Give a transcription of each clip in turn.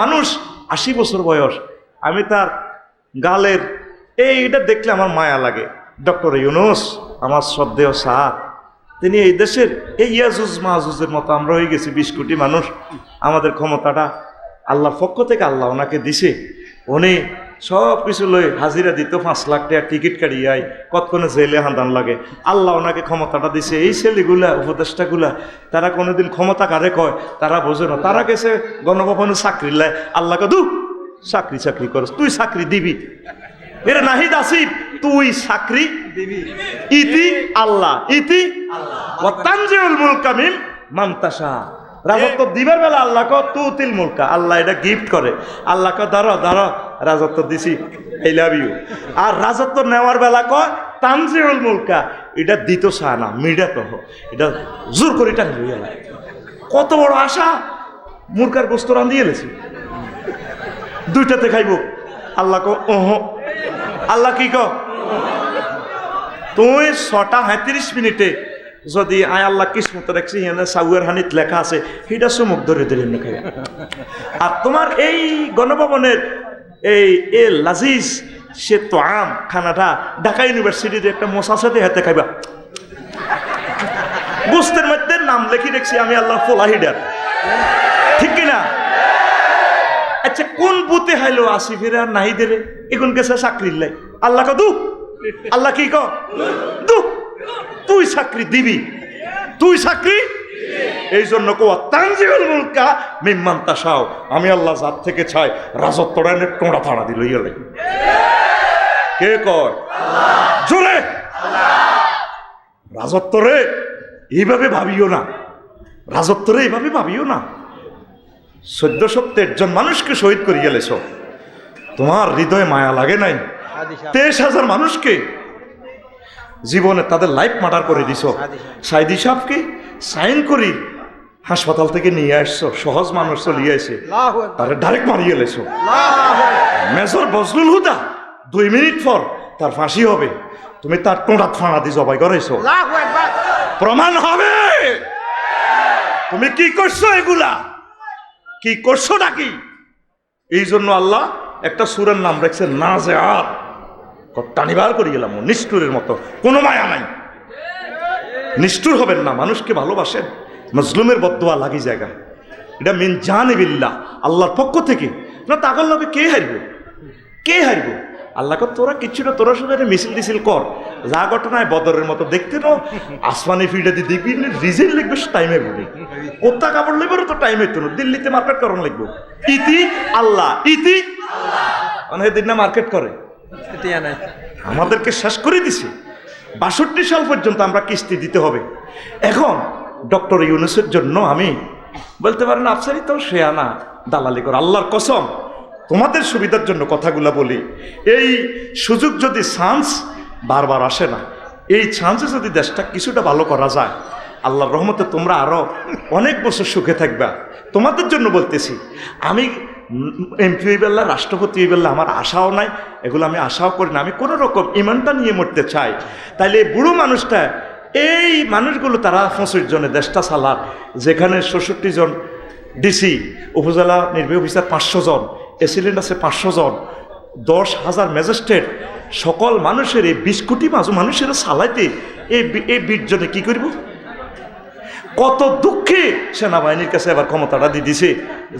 মানুষ 80 বছর বয়স, আমি তার গালের এইটা দেখলে আমার মায়া লাগে। ডক্টর ইউনূস আমার শ্রদ্ধেয় স্যার, তিনি এই দেশের এই ইয়াজুজ মাহুজের মতো আমরা হয়ে গেছি 20 কোটি মানুষ। আমাদের ক্ষমতাটা আল্লাহর পক্ষ থেকে আল্লাহ ওনাকে দিছে। উনি সব কিছু লই হাজিরা দিত, 5 লাখ টাকা টিকিট কাটিয়ে আয়, কতক্ষণে জেলে হাঁদান লাগে। আল্লাহ ওনাকে ক্ষমতাটা দিছে। এই ছেলেগুলা উপদেষ্টাগুলা তারা কোনোদিন ক্ষমতা কারে কয় তারা বোঝে না। তারা গেছে গণভবনে চাকরি লাই, আল্লাহকে দু চাকরি চাকরি করস, তুই চাকরি দিবি। এর নাহিদ আসিফ, তুই চাকরি দিবি। ইতি আল্লাহ, ইতি ওয়া তানজিউল মুলকা মিন মান তাশা। রাজত্ব দিবার বেলা আল্লাহ কো তুতিল মুলকা, আল্লাহ এটা গিফট করে। আল্লাহ কো ধরো ধরো রাজত্ব দিছি, আই লাভ ইউ। আর রাজত্ব নেওয়ার বেলা কয় তানজিউল মুলকা, এটা দিত চায় না, মিডা তো এটা জোর করে টান লইয়া লাগে। কত বড় আশা, মুরকার গোস্ত রান্ধিয়ে এলেছি, 2টাতে খাইব। আল্লাহ কো ওহ, আল্লাহ কি কো তুই 6:37 যদি আয় আল্লাহ কিসমত রাখছি এখানে সাউয়ের হানিত লেখা আছে, সেটা চুমুক ধরে ধরে খাই। আর তোমার এই গণভবনের এই এ লাজিজ সে তো আম খানাটা ঢাকা ইউনিভার্সিটিতে একটা মশার সাথে হাতে খাইবা। গোস্তের মধ্যে নাম লেখি দেখছি আমি আল্লাহ ফোলা হিডার, ঠিক কিনা? আচ্ছা কোন বুতে হাইলো আসিফের আর নাহিদের এখন গেছে চাকরির লাই, আল্লাহ ক দু, আল্লাহ কি ক দু, তুই চাকরি দিবি, তুই চাকরি। এই জন্য কো তানজিউল মুলকা মিম্মান তাশাও, আমি আল্লাহ যার থেকে চাই রাজত্বটা এনে টোঁড়া ফাড়া দিল ইলে। কে কয়? জোরে রাজত্ব রে এইভাবে ভাবিও না, রাজত্ব রে এইভাবে ভাবিও না। 1413 জন মানুষকে শহীদ করে গেলেছ, তোমার হৃদয়ে মায়া লাগে নাই? 23,000 মানুষকে জীবনে তাদের লাইফ মার্ডার করে দিছ। সাইদি সাহেবকে সাইন করি হাসপাতাল থেকে নিয়ে আসছো, সহজ মানুষ চলিয়ে আসে, তারা ডাইরেক্ট মারিয়ে এলেছো। মেজর বজলুল হুদা 2 মিনিট পর তার ফাঁসি হবে, তুমি তার টোঁড়া ফাঁড়া দিয়ে জবাই করেছো, প্রমাণ হবে। তুমি কি করছো? এগুলা কি করছো নাকি? এই জন্য আল্লাহ একটা সূরার নাম রাখছে নাজিআত। টানিবার করে গেলাম নিষ্ঠুরের মতো, কোনো মায়া নাই। নিষ্ঠুর হবেন না, মানুষকে ভালোবাসেন। মজলুমের বদদুয়া লাগি জায়গা, এটা মিন জানিবিল্লাহ, আল্লাহর পক্ষ থেকে না। তাগল লগে কে হারব? কে হারব? আল্লাহ কর তোরা কিচ্ছু না, তোরা শুধু একটা মিছিল টিছিল কর। যা ঘটনায় বদরের মতো দেখতে নো আসমানি ফিল্ডে দিয়ে দেখবি রিজেল লিখবে টাইমে বলি, কোথা কাপড় লিখবে তো টাইমে তো দিল্লিতে মার্কেট করন লিখবো। ইতি আল্লাহ, ইতি অনেক দিন না মার্কেট করে আমাদেরকে শেষ করে দিছে। 62 সাল পর্যন্ত আমরা কিস্তি দিতে হবে। এখন ডক্টর ইউনূসের জন্য আমি বলতে পারেন আফসারি তো সে আনা দালালি কর। আল্লাহর কসম তোমাদের সুবিধার জন্য কথাগুলা বলি। এই সুযোগ যদি চান্স বারবার আসে না, এই চান্সে যদি দেশটা কিছুটা ভালো করা যায়, আল্লাহর রহমতে তোমরা আরো অনেক বছর সুখে থাকবা। তোমাদের জন্য বলতেছি। আমি এমপি হইবেল্লা, রাষ্ট্রপতি হইবেল্লা আমার আশাও নাই, এগুলো আমি আশাও করি না। আমি কোনো রকম ইমানটা নিয়ে মরতে চাই। তাইলে এই বুড়ো মানুষটা, এই মানুষগুলো তারা 25 জনে দেশটা চালার, যেখানে 66 জন ডিসি, উপজেলা নির্বাহী অফিসার 500 জন, এসিলেন্ট আছে 500 জন, 10,000 ম্যাজিস্ট্রেট, সকল মানুষের এই 20 কোটি মানুষের চালাইতে এই 20 জনে কি করব? কত দুঃখে সেনাবাহিনীর কাছে এবার ক্ষমতাটা দিয়ে দিছে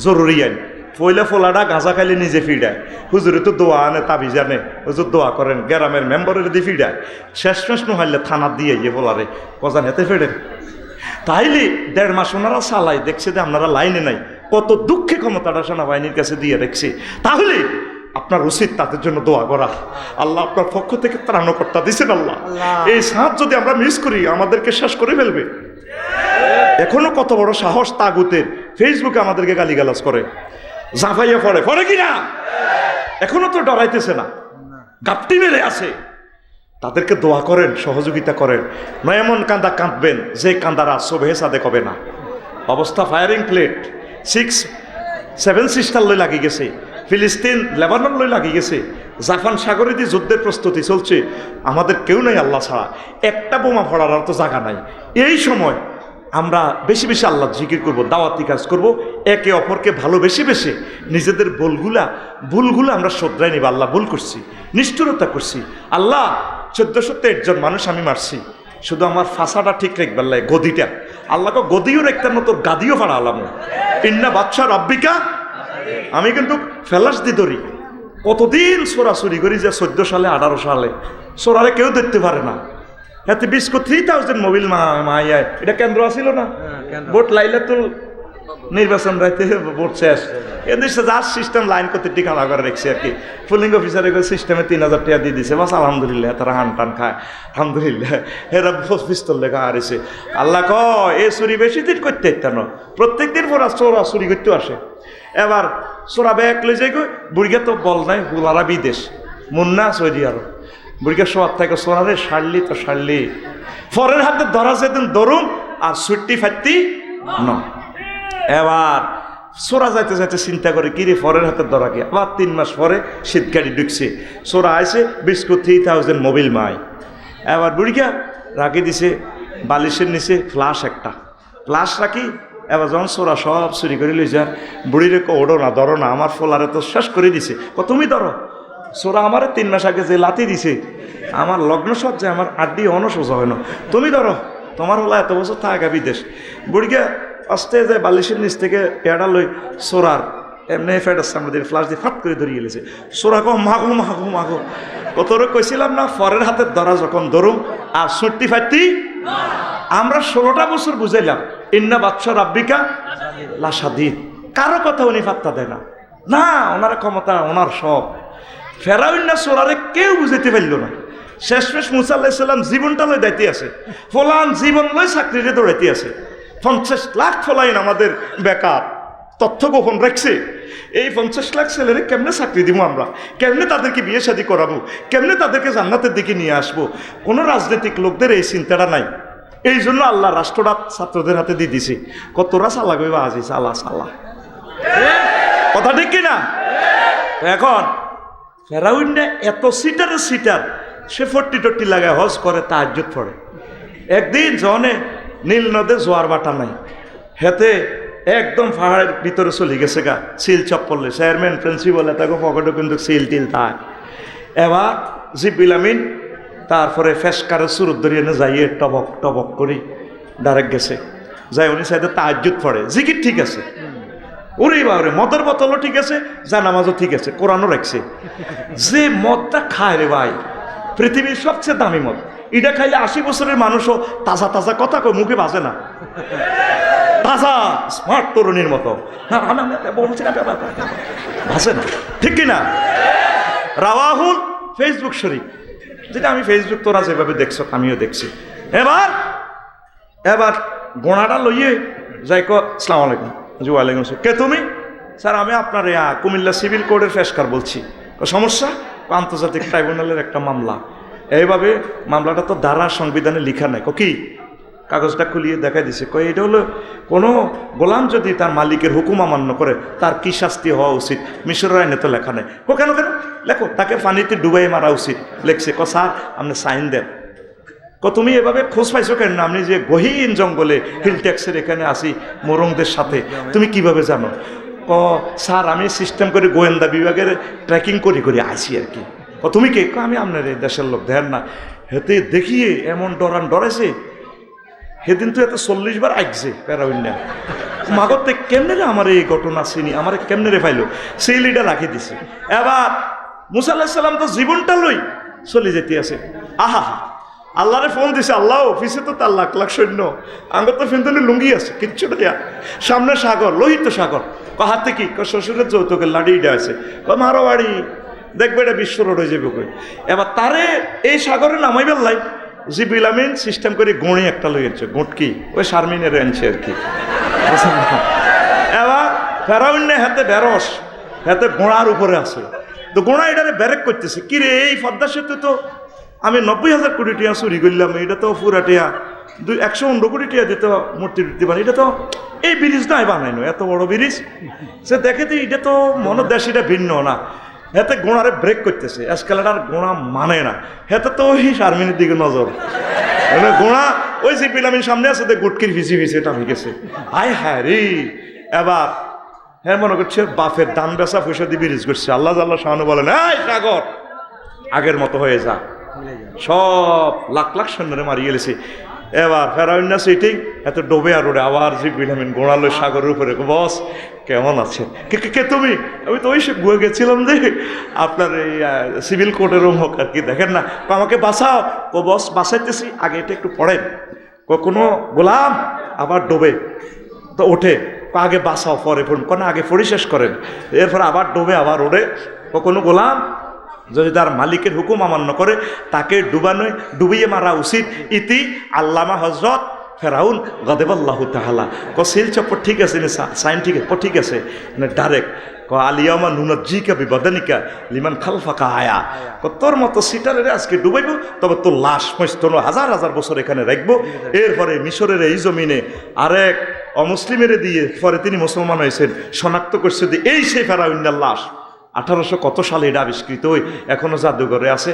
জরুরি আইন। পয়লা ফোলাটা গাঁজা খাইলে নিজে ফিডায়, হুজুরে তো দোয়া আনে তাবি জানে, হুজুর দোয়া করেন, গ্রামের মেম্বারের দিয়ে ফিডায়, শেষ হাইলে থানার দিয়ে গিয়ে বলারে কজান হেতে ফেডেন। তাইলে 1.5 মাস ওনারা চালাই দেখছে যে আপনারা লাইনে নাই, কত দুঃখে ক্ষমতাটা সেনাবাহিনীর কাছে দিয়ে রেখছে। তাহলে আপনার উচিত তাদের জন্য দোয়া করা। আল্লাহ আপনার পক্ষ থেকে ত্রাণকর্তা দিছেন। আল্লাহ এই সাথ যদি আমরা মিস করি আমাদেরকে শেষ করে ফেলবে। এখনো কত বড় সাহস তাগুতের, ফেসবুকে আমাদেরকে গালিগালাজ করে, জাফাইয়া পড়ে কিনা? এখনো তো ডরাইতেছে না, গাপটি মেরে আছে। তাদেরকে দোয়া করেন, সহযোগিতা করেন। নয় এমন কান্দা কাঁদবেন যে কান্দারা সোভে সাদেক হবে না। অবস্থা ফায়ারিং প্লেট 6-7 সিস্টার লই লাগি গেছে, ফিলিস্তিন লেবানন লই লাগি গেছে, জাপান সাগরে দিয়ে যুদ্ধের প্রস্তুতি চলছে। আমাদের কেউ নাই আল্লাহ ছাড়া, একটা বোমা ফোড়ার আর তো জায়গা নাই। এই সময় আমরা বেশি বেশি আল্লাহ জিকির করব, দাওয়াতি কাজ করব, একে অপরকে ভালোবেসে বেশে নিজেদের ভুলগুলো আমরা শোধরাই নিব। আল্লাহ ভুল করছি, নিষ্ঠুরতা করছি, আল্লাহ 1463 জন মানুষ আমি মারছি, শুধু আমার ফাঁসাটা ঠিক রাখবার লাগে, গদিটা আল্লাহকে গদিও রাখতাম না, তোর গাদিও ফাড়া আলাম ইন্না বাদশা রাব্বিকা। আমি কিন্তু ফেলাস দি ধরি, কতদিন সোরা চুরি করি যে 14 সালে 18 সালে সোরারে কেউ দেখতে পারে না। এতে 20,000 মোবিল মাইয়ায় এটা কেন্দ্র আসিল না, ভোট লাইলাতুল নির্বাচন রাইতে ভোট শেষ, এদেশে যার সিস্টেম লাইন করতে টিকা করে রেখেছে আর কি। পুলিং অফিসারে সিস্টেমে 3,000 টাকা দিয়ে দিছে, বাস আলহামদুলিল্লাহ, তারা হান টান খায় আলহামদুলিল্লাহ, এরা পিস্তল লেখা হারিছে। আল্লাহ কয় এ চুরি বেশি দিন করতে ইত্যানো, প্রত্যেক দিন পর চোরা চুরি করতেও আসে। এবার চোরা ব্যাগ লই যাই গই, বুড়িয়া তো বল নাই, হুলারা বিদেশ, মুন্না সৌদি আরব, বুড়িয়া সবার থেকে চোরারে সারলি তো সারলি, ফরের হাতে ধরা যেদিন ধরুম আর ছুট্টি ফাটতি ন। এবার সোরা যাইতে যাইতে চিন্তা করে কিরে ফরের হাতে ধরা কি, আবার 3 মাস পরে শীত গাড়ি ঢুকছে, সোরা আইসে 20,000 মোবিল মাই। এবার বুড়িয়া রাখি দিছে বালিশের নিচে ফ্লাশ, একটা ফ্লাশ রাখি। এবার যখন সোরা সব চুরি করে লই যান, বুড়িরে ওড়ো না, ধরো না, আমার ফোলারে তো শেষ করে দিছে। তুমি ধরো, সোরা আমার 3 মাস আগে যে লাতি দিছে, আমার লগ্ন সজ্জায় আমার আড্ডি অনসোজা হয় না, তুমি ধরো, তোমার হলো এত বছর থাকা বিদেশ। বুড়িয়া আস্তে যায় বালিশের নিচ থেকে এড়া লই সোরার এমনি ফেটার সামনে দিয়ে ফ্লাশ দিয়ে ফাট করে ধরিয়ে গেছে। সোরা কো মাগো মাগো মাগো, কতরে কইছিলাম না ফরের হাতের ধরা যখন ধরুম আর ছুট্টি ফাটতি। আমরা 16টা বছর বুঝাইলাম ইন্না বাদশা রাব্বিকা লাশাদীদ, কারো কথা উনি পাত্তা দেয় না, না ওনার ক্ষমতা ওনার সব। ফেরাউন সোরারে কেউ বুঝাইতে পারল না। শেষমেশ মুসা আলাইহিস সালাম জীবনটা লই দাইতে আছে, ফলান জীবন লই চাকরিরে দৌড়াইতে আছে। 50 লাখ ফলাইন আমাদের বেকার, তথ্য গোপন রাখছে। এই 50 লাখ ছেলেরে কেমনে চাকরি দিব আমরা, কেমনে তাদেরকে বিয়ে শাদী করাবো, কেমনে তাদেরকে জান্নাতের দিকে নিয়ে আসবো, কোনো রাজনৈতিক লোকদের এই চিন্তাটা নাই। এই জন্য আল্লাহ রাষ্ট্রটা ছাত্রদের হাতে দিয়ে দিছে। কতরা সালা কইবা আজি সালা সালা, কথা ঠিক কিনা? এখন ফেরাউন এত সিটারের সিটার, সে 40 লাগায় হজ করে, তাহাজ্জুদ পড়ে। একদিন জনে নীল নদে জোয়ার বাটা নাই, হেতে একদম পাহাড়ের ভিতরে চলে গেছে গা, সিল চপ্পলে চেয়ারম্যান প্রিন্সিপাল তাকে পকেটে কিন্তু সিল টিল তাই। এবার জিবরিল আমিন তারপরে ফেসকারে সুরত ধরিয়ে এনে যাইয়ে টবক টবক করি ডাইরেক্ট গেছে, যাই উনি সাইডে তাহাজ্জুদ পড়ে, জিকির ঠিক আছে, ওরে বাবরে মদের বোতলও ঠিক আছে, জানামাজও ঠিক আছে, কোরআনও রাখছে। যে মদটা খায় রে ভাই, পৃথিবীর সবচেয়ে দামি মদ, এটা খাইলে 80 বছরের মানুষও তাজা তাজা কথা কয়, মুখে বাজে না, তাজা স্মার্ট তরুণীর মতো ভাসে না, ঠিক কিনা? রাওয়াহুল ফেসবুক শরীফ, যেটা আমি ফেসবুক তোরা যেভাবে দেখছো আমিও দেখছি। এবার গোড়াটা লইয়ে যাই কো আসসালামু আলাইকুম। জি ওয়ালাইকুম আসসালাম। কে তুমি? স্যার আমি আপনার কুমিল্লা সিভিল কোর্টের ফেসকার বলছি। সমস্যা? আন্তর্জাতিক ট্রাইব্যুনালের একটা মামলা, এইভাবে মামলাটা তো ধারা সংবিধানে লেখা নাই। কি? কাগজটা খুলিয়ে দেখাই দিছে, কই এটা হলো কোনো গোলাম যদি তার মালিকের হুকুম অমান্য করে তার কি শাস্তি হওয়া উচিত, মিশরের আইনে তো লেখা নেই। কেন কেন লেখো, তাকে পানিতে ডুবাই মারা উচিত লেখছে। স্যার আপনি সাইন দেন। তুমি এভাবে খোঁজ পাইছো কেন? আপনি যে গহীন জঙ্গলে হিল ট্যাক্সের এখানে আসি মোরংদের সাথে, তুমি কিভাবে জানো? স্যার আমি সিস্টেম করে গোয়েন্দা বিভাগের ট্র্যাকিং করি করে আসি আর কি। তুমি কে? আমি আপনার এই দেশের লোক, দেখেন না। হেতে দেখিয়ে এমন ডরাইছে, সেদিন তো এত 40 বার আইছে প্যারাউন্ডা মাগতে কেমনে রে আমার এই ঘটনা চিনি, আমার কেমনে রে পাইলো, সেই লিডা রাখি দিছে। এবার মুসা আলাইহিস সালাম তো জীবনটা লই চলে যেতে আছে। আহা আল্লাহরে ফোন দিছে, আল্লাহ অফিসে তো তার লাখ লাখ সৈন্য, আঙ্গর তো ফেন্দলে লুঙ্গি আছে, কিচ্ছু দেয়া, সামনে সাগর, লোহিত সাগর। হাতে কি? শ্বশুরের যৌতুকের লাড়িটা আছে, মারো বাড়ি, দেখবে এটা বিশ্ব রোড হয়ে যাবে কই। এবার তারে এই সাগরে নামাইবার লাই জিবরিল আমিন সিস্টেম করে গোঁড়ি একটা লইয়েছে, গোটকি ওই শারমিনের আনছে আর কি। এবার ফেরাউন্নে হাতে বেরস, হাতে গোড়ার উপরে আছে, তো গোড়া এটারে ব্যারেক করতেছে, কিরে এই পদ্মা সেতু তো আমি 90,000 কোটি টাকা চুরি করলাম, এটা তো পুরা টিয়া 115 কোটি টাকা দিতে মূর্তি দিতে পারি, এটা তো এই ব্রিজ নাই বানাইনো, এত বড় ব্রিজ। সে দেখে তো এটা তো মনোদেশিটা ভিন্ন না, হেতে গোড়ারে ব্রেক করতেছে, এসকালেটার গোড়া মানে না, হেতে তো ওই শারমিনের দিকে নজর, গোড়া ওই জিব্রিল আমিন সামনে আছে, গুটকির ভিজি ভিজি এটা হয়ে গেছে। আয় হ্যাঁ রে, এবার হ্যাঁ মনে করছে বাপের দান বেচা পয়সা দিয়ে বিরিজ করছে। আল্লাহ আল্লাহ শাহানু বলেন, এই সাগর আগের মতো হয়ে যা, সব লাখ লাখ সৈন্যরে মারিয়ে গেছে। এবার ফেরাউন না সিটিং এত ডোবে আর ওরে আবার জিব্রিল আমিন গোড়ালো সাগরের উপরে, বস কেমন আছেন? কে তুমি? আমি তো ওই সে গুয়ে গেছিলাম যে আপনার এই সিভিল কোর্টের হোক আর কি, দেখেন না, আমাকে বাঁচাও। বস বাঁচাইতেছি, আগে এটা একটু পড়েন। কোনো গোলাম আবার ডোবে তো ওঠে, আগে বাঁচাও পরে পড়ুন, কোনো আগে পড়ি শেষ করেন। এরপরে আবার ডোবে আবার ওঠে। কোনো গোলাম যদি তার মালিকের হুকুম অমান্য করে তাকে ডুবিয়ে মারা উচিত। ইতি আল্লামা হজরত ফেরাউন গদেবাল্লাহু তাআলা সিল চপ্পর ঠিক আছে না, সাইন ঠিক আছে না, ডাইরেক্ট আলিয়ামা নুনাজ্জিকা বিবদানিকা লিমান খালফাকা আয়া, তোর মতো সিটারের আজকে ডুবাইব, তবে তোর লাশ মস্তনো হাজার হাজার বছর এখানে রাখবো। এরপরে মিশরের এই জমিনে আরেক অমুসলিমের দিয়ে পরে তিনি মুসলমান হয়েছেন, শনাক্ত করছে যে এই সেই ফেরাউনের লাশ। 1800 কত সালে এটা আবিষ্কৃত, ওই এখনো জাদুঘরে আছে।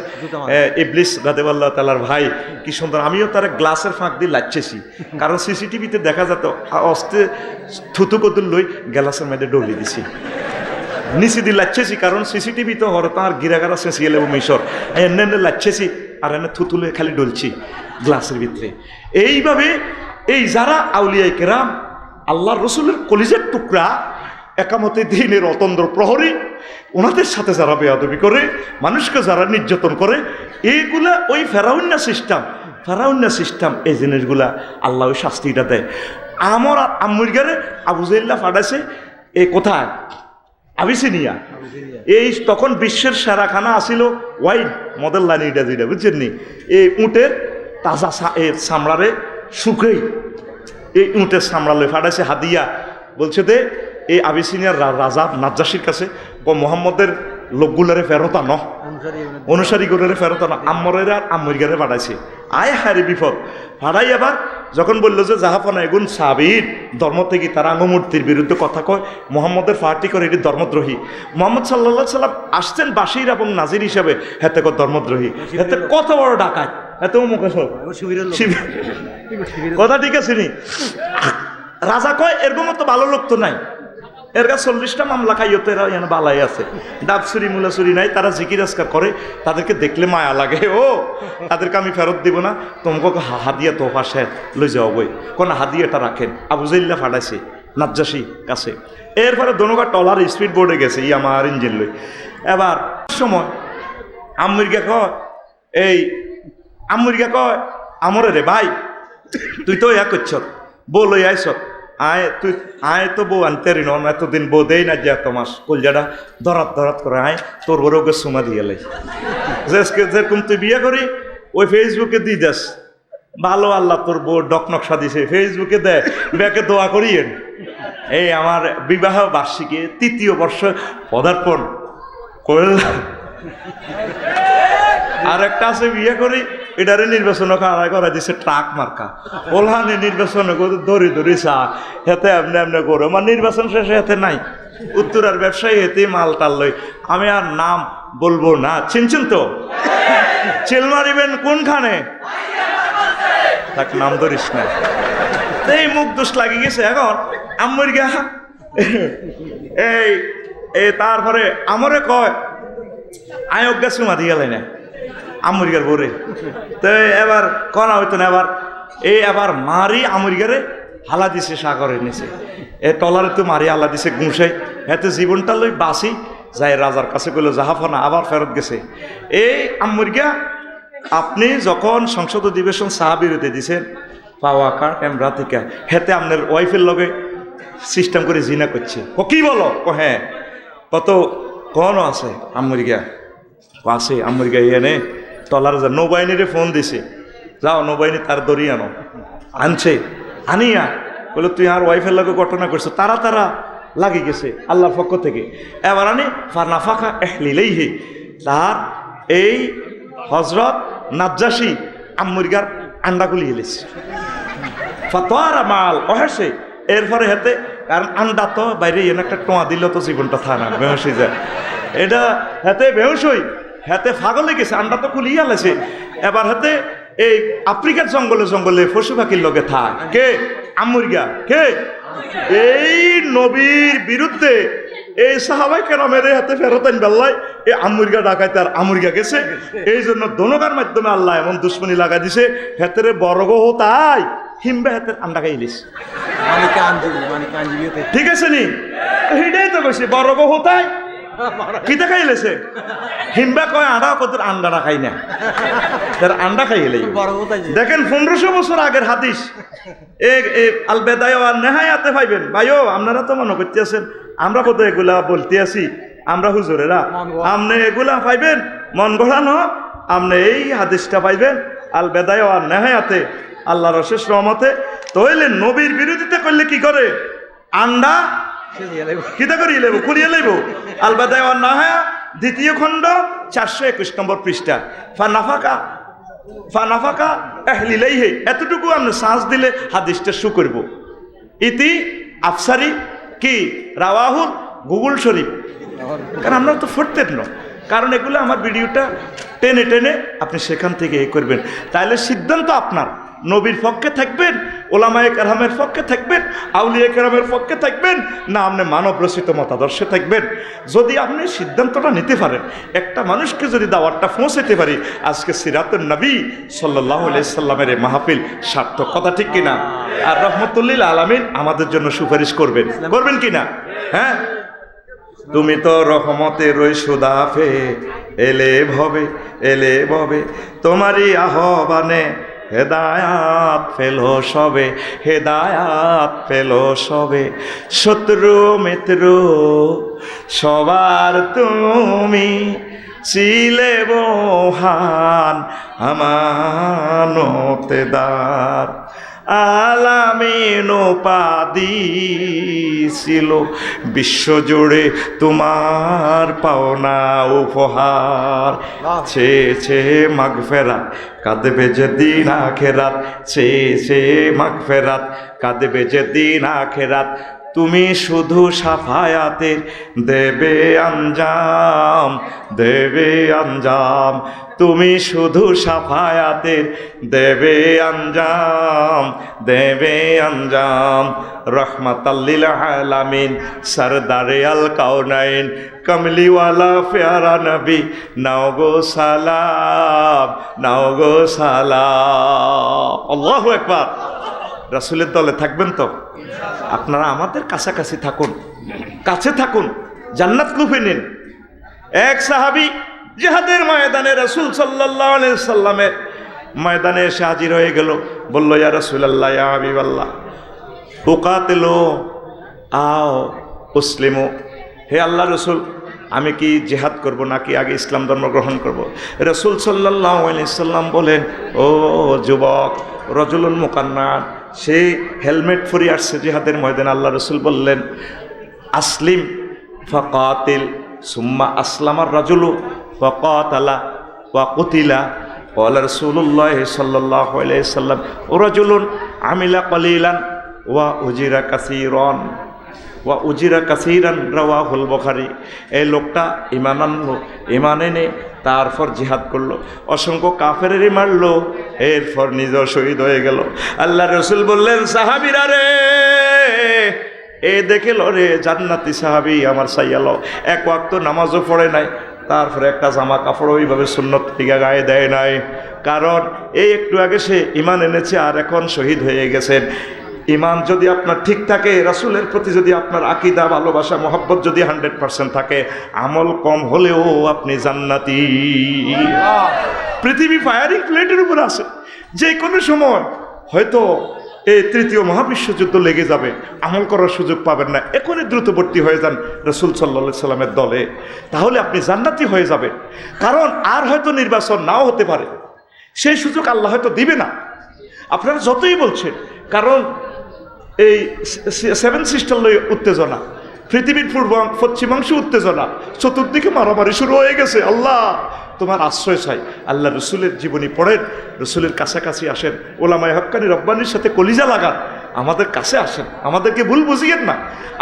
ইবলিস গাদেবাল্লাহ তাআলার ভাই কি সুন্দর, আমিও তার গ্লাসের ফাঁক দিয়ে লাচ্ছেছি, কারণ সিসিটিভিতে দেখা যেত অস্তে থুতু কতুল লই গ্লাসের মধ্যে ডলি দিছি, নিচে দিয়ে লাচ্ছেছি, কারণ সিসিটিভি তো হর তার গিরাগারা সেসিয়েল এবং মিশর এনে লাচ্ছেছি আর এনে থুতুলে খালি ডলছি গ্লাসের ভিতরে। এইভাবে এই যারা আউলিয়ায়ে কেরাম আল্লাহর রসুলের কলিজার টুকরা, একামতে দিনের অতন্দ্র প্রহরী, ওনাদের সাথে যারা বেয়াদবি করে, মানুষকে যারা নির্যাতন করে, এইগুলা ওই ফেরাউন্না সিস্টেম, এই জিনিসগুলা আল্লাহ ওই শাস্তিটা দেয়। আমার আম্মুর গারে আবু জাইল্লা ফাটাইছে এই কোথায় আবিসিনিয়া, এই তখন বিশ্বের সেরা খানা আসিল ওয়াইন মদের লানিটা যেটা বুঝছেন নি, এই উটের তাজা চামড়ারে শুকেই এই উটের চামড়ালে ফাটাইছে হাদিয়া। বলছে দে এই আবিসিনিয়ার রাজা নাজ্জাসির কাছে মোহাম্মদের লোকগুলারে ফেরত আনো, অনুসারীগুলোরে ফেরত আনো, আম্মরের আর আম্মরিগারে পাঠাইছে। আয় হারে বিপদ ফাড়াই। আবার যখন বললো যে জাহাফানা এগুন সাবির ধর্ম থেকে তারা আঙ্গমূর্তির বিরুদ্ধে কথা কয়, মোহাম্মদের পার্টি করে এটি ধর্মদ্রোহী। মোহাম্মদ সাল্লাল্লাহু সাল্লাম আসছেন বাশির এবং নাজির হিসাবে, হেতে ধর্মদ্রোহী, হেতে কত বড় ডাকাত, এতেও মুখে কথা ঠিক আছে নি। রাজা কয় এরকম তো ভালো লোক তো নাই, এর কাছে 40টা মামলা খাইও তো এরা এখানে বালাই আছে, ডাব চুরি মূলা চুরি নাই, তারা জিকির আজকার করে, তাদেরকে দেখলে মায়া লাগে। ও তাদেরকে আমি ফেরত দিব না, তোমাকে হাদিয়া তো পাশে লই যাও বই, কোন হাদিয়াটা রাখেন। আবু জাইল্লা ফাটাইছে নাজ্জাসি কাছে। এরপরে দোনোগা টলার স্পিড বোর্ডে গেছে ই আমার ইঞ্জিন লই। এবার সময় আম্মুরগা কয় এই আম্মুরগা কয় আমরে রে ভাই তুই তো ইয়া করছ বউ লই আইস, আয় তুই আয় তো বউ আনতে রিন, এতদিন বউ দেই না যে তোমার কলজাটা দরাত করে আয় তোর বড় ওকে সুমা দিয়ে লাই, যেরকম তুই বিয়ে করি ওই ফেসবুকে দিয়ে দেস, ভালো আল্লাহ তোর বউ ডক নকশা দিছে, ফেসবুকে দেয় ব্যাকে দোয়া করিয়েন। এই আমার বিবাহ বার্ষিকী 3য় বর্ষ পদার্পণ করলাম। আর একটা আছে বিয়ে করি এটারে নির্বাচন করা দিছে ট্রাক মার্কা, ওলহানে নির্বাচন দড়ি দড়ি চা হেতে এমনি এমনি করো, আমার নির্বাচন শেষে হেতে নাই, উত্তরার ব্যবসায়ী হেতে মাল টাল লই। আমি আর নাম বলবো না, চিনছেন তো, চেল মারিবেন কোনখানে, তাক নাম ধরিস না। এই মুখ দোষ লাগি গেছে এখন আম্মুর গা। এই তারপরে আমরে কয় আয়োগ গা সুমা দিয়ে গেলে না আমেরিকার বোরে, তো এবার কনা হইতো না। এবার মারি আমেরিকারে হালা দিছে সাগরের নিচে, এ টলারে তো মারি হালা দিছে গুঁসাই, এতে জীবনটা লই বাসি যাই রাজার কাছে কইল জাহাফনা আবার ফেরত গেছে। এই আমেরিকা আপনি যখন সংসদ অধিবেশন সাহাবিরতে দিছেন পাওয়া কার এমরাতিকা, হেতে আপনার ওয়াইফের লগে সিস্টেম করে জিনা করছে। ও কি বলো? ও হ্যাঁ। কত কনও আছে আমেরিকা আছে, আমেরিকা এনে টলার যা নৌবাহিনীরে ফোন দিছে, যাও নৌবাহিনী তার দড়ি আনো, আনছে আনিয়া বলে তুই আর ওয়াইফের লগে ঘটনা করছো, তারা লাগি গেছে আল্লাহর পক্ষ থেকে। এবার আনি ফানাফাকা এহলিলেইহি, তার এই হজরত নাজ্জাসী আমেরিকার আন্ডাগুলি হেলেছে ফাতোয়ারা মাল অহেসে। এরপরে হেতে কারণ আন্ডা তো বাইরে এনে একটা টোয়া দিল তো জীবনটা থানা বেহস হয়ে যায়, এটা হেতে বেহস হই, হেতে ফাগলে গেছে, আন্ডা তো খুলিয়ে আলেছে। এবার হেতে এই আফ্রিকার জঙ্গলে জঙ্গলে পশু পাখির লগে থাক কে? আমুরগা। কে? এই নবীর বিরুদ্ধে এই সাহাবাই কেরামের হাতে ফেরত আইন বেল্লাই এই আমুরগা ডাকাইতে আর আমুরগা গেছে। এই জন্য দনগার মাধ্যমে আল্লাহ এমন দুশ্মনী লাগাই দিছে, হেতেরে বড় গো তাই হিমবে হাতের আন্ডা খাইলিস। ঠিক আছে নি? হিডাই তো বেশি বড় গো তাই কিতা খাইলেছে হিমবা কয় আন্ডা কত আন্ডাটা খাই না, তার আন্ডা খাইলে। দেখেন 1500 বছর আগের হাদিস, আল বেদায় আর নেহায়াতে পাইবেন। ভাইও আপনারা তো মনে করতে আছেন আমরা বোধহয় এগুলা বলতে আছি, আমরা হুজুরেরা, আপনি এগুলা পাইবেন মন গড়ানো, আপনি এই হাদিসটা পাইবেন আল বেদায় আর নেহায়াতে আল্লাহর অশেষ রহমতে। তাহলে নবীর বিরোধিতা করলে কি করে? আন্ডা কিতা করিয়ে লেব, কুড়িয়ে লেব। আল বেদায় আর নেহায়া 2য় খণ্ড 421 নম্বর পৃষ্ঠা। ফানাফাকা এহলিলাইহি, এতটুকু আপনি শ্বাস দিলে হাদিসটা শু করব। ইতি আফসারি কি রাওয়াহুল গুগল শরীফ। কারণ আমরা তো ফুটতেন না, কারণ এগুলো আমার ভিডিওটা টেনে টেনে আপনি সেখান থেকে এ করবেন। তাহলে সিদ্ধান্ত আপনার, নবীর পক্ষে থাকবেন, ওলামায়ে কেরামের পক্ষে থাকবেন, আউলিয়া কেরামের পক্ষে থাকবেন, না আপনি মানব রচিত মতাদর্শে থাকবেন। যদি আপনি সিদ্ধান্তটা নিতে পারেন, একটা মানুষকে যদি দাওয়াতটা পৌঁছাতে পারি, আজকে সিরাতুন নবী সাল্লাল্লাহু আলাইহি সাল্লামের এই মাহফিল সার্থক। কথা ঠিক কিনা? আর রহমতুল্লিল আলামিন আমাদের জন্য সুপারিশ করবেন, করবেন কিনা? হ্যাঁ, তুমি তো রহমতের ওই সুদাফে এলে ভবে, এলে ভবে, তোমারই আহ্বানে হেদায়াত পেলো সবে, হেদায়াত পেলো সবে। শত্রু মিত্র সবার তুমি ছিলে মহান আমানতেদার। আলামিন উপাধি ছিল বিশ্বজুড়ে তোমার পাওনা উপহার। ছে মাগফিরাত কাঁদবে যেদিন আখেরাত, ছে মাগফিরাত কাঁদবে যেদিন আখেরাত। তুমি শুধু সাফায়াতের দেবে আঞ্জাম, দেবে আঞ্জাম। তুমি শুধু সাফায়াতের দেবে আঞ্জাম, দেবে আঞ্জাম। রহমাতাল্লিল আলামিন সরদারে আল কাউনাইন কমলিওয়ালা প্যারা নবী, নাও গো সালাম, নাও গো সালাম। আল্লাহু আকবার। রাসূলের দলে থাকবেন তো? আপনারা আমাদের কাছাকাছি থাকুন, কাছে থাকুন, জান্নাত লুফে নিন। এক সাহাবী জিহাদের ময়দানে রাসূল সাল্লাল্লাহু আলাইহি সাল্লামের ময়দানে এসে হাজির হয়ে গেল। বলল, ইয়া রাসূলুল্লাহ, ইয়া হাবিবাল্লাহ, উকাতিলু আও উসলিমু। হে আল্লাহ রসুল, আমি কি জিহাদ করব নাকি আগে ইসলাম ধর্ম গ্রহণ করব? রাসূল সাল্লাল্লাহু আলাইহি সাল্লাম বলেন, ও যুবক, রজুলুন মুকান্নান, সে হেলমেট পরে আসছে জিহাদের ময়দানে। আল্লাহ রসুল বললেন, আসলিম ফাকাতিল। সুম্মা আসলামার রাজুলু ফাকাতালা ওয়া কুতিলা। ক্বালা রাসূলুল্লাহ সাল্লাল্লাহু আলাইহি সাল্লাম, রাজুলুন আমিলা কলিলান ওয়া উজিরা কাসীরান, ওয়া উজিরা কাসীরান, রাওয়াহুল বুখারী। এই লোকটা ঈমান আনলো, ঈমান এনে তারপর জিহাদ করলো, অসংখ্য কাফেরেরই মারলো, এরপর নিজেও শহীদ হয়ে গেল। আল্লাহ রসুল বললেন, সাহাবীরা রে, এ দেখে লো রে, জান্নাতি সাহাবী আমার সাইয়ালো। এক ওয়াক্ত নামাজও পড়ে নাই, তারপরে একটা জামা কাপড় ওইভাবে সুন্নত থেকে গায়ে দেয় নাই। কারণ এই একটু আগে সে ঈমান এনেছে আর এখন শহীদ হয়ে গেছেন। ঈমান যদি আপনার ঠিক থাকে, রাসূলের প্রতি যদি আপনার আকীদা, ভালোবাসা, মহব্বত যদি 100% থাকে, আমল কম হলেও আপনি জান্নাতি। পৃথিবী ফায়ারিং প্লেটের উপর আছে, যে কোনো সময় হয়তো এই 3য় মহাবিশ্বযুদ্ধ লেগে যাবে, আমল করার সুযোগ পাবেন না। এখনই দ্রুতবর্তী হয়ে যান রাসূল সাল্লাল্লাহু আলাইহি সাল্লামের দলে, তাহলে আপনি জান্নাতি হয়ে যাবেন। কারণ আর হয়তো নির্বাচন নাও হতে পারে, সেই সুযোগ আল্লাহ হয়তো দিবে না, আপনারা যতই বলছেন। কারণ এই 7 সিস্টার লই উত্তেজনা, পৃথিবীর পশ্চিমাংশ উত্তেজনা, চতুর্দিকে মারামারি শুরু হয়ে গেছে। আল্লাহ তোমার আশ্রয় চাই। আল্লাহ রসুলের জীবনী পড়েন, রসুলের কাছাকাছি আসেন, ওলামায়ে হক্কানি রব্বানির সাথে কলিজা লাগান, আমাদের কাছে আসেন, আমাদেরকে ভুল বুঝিয়েন না।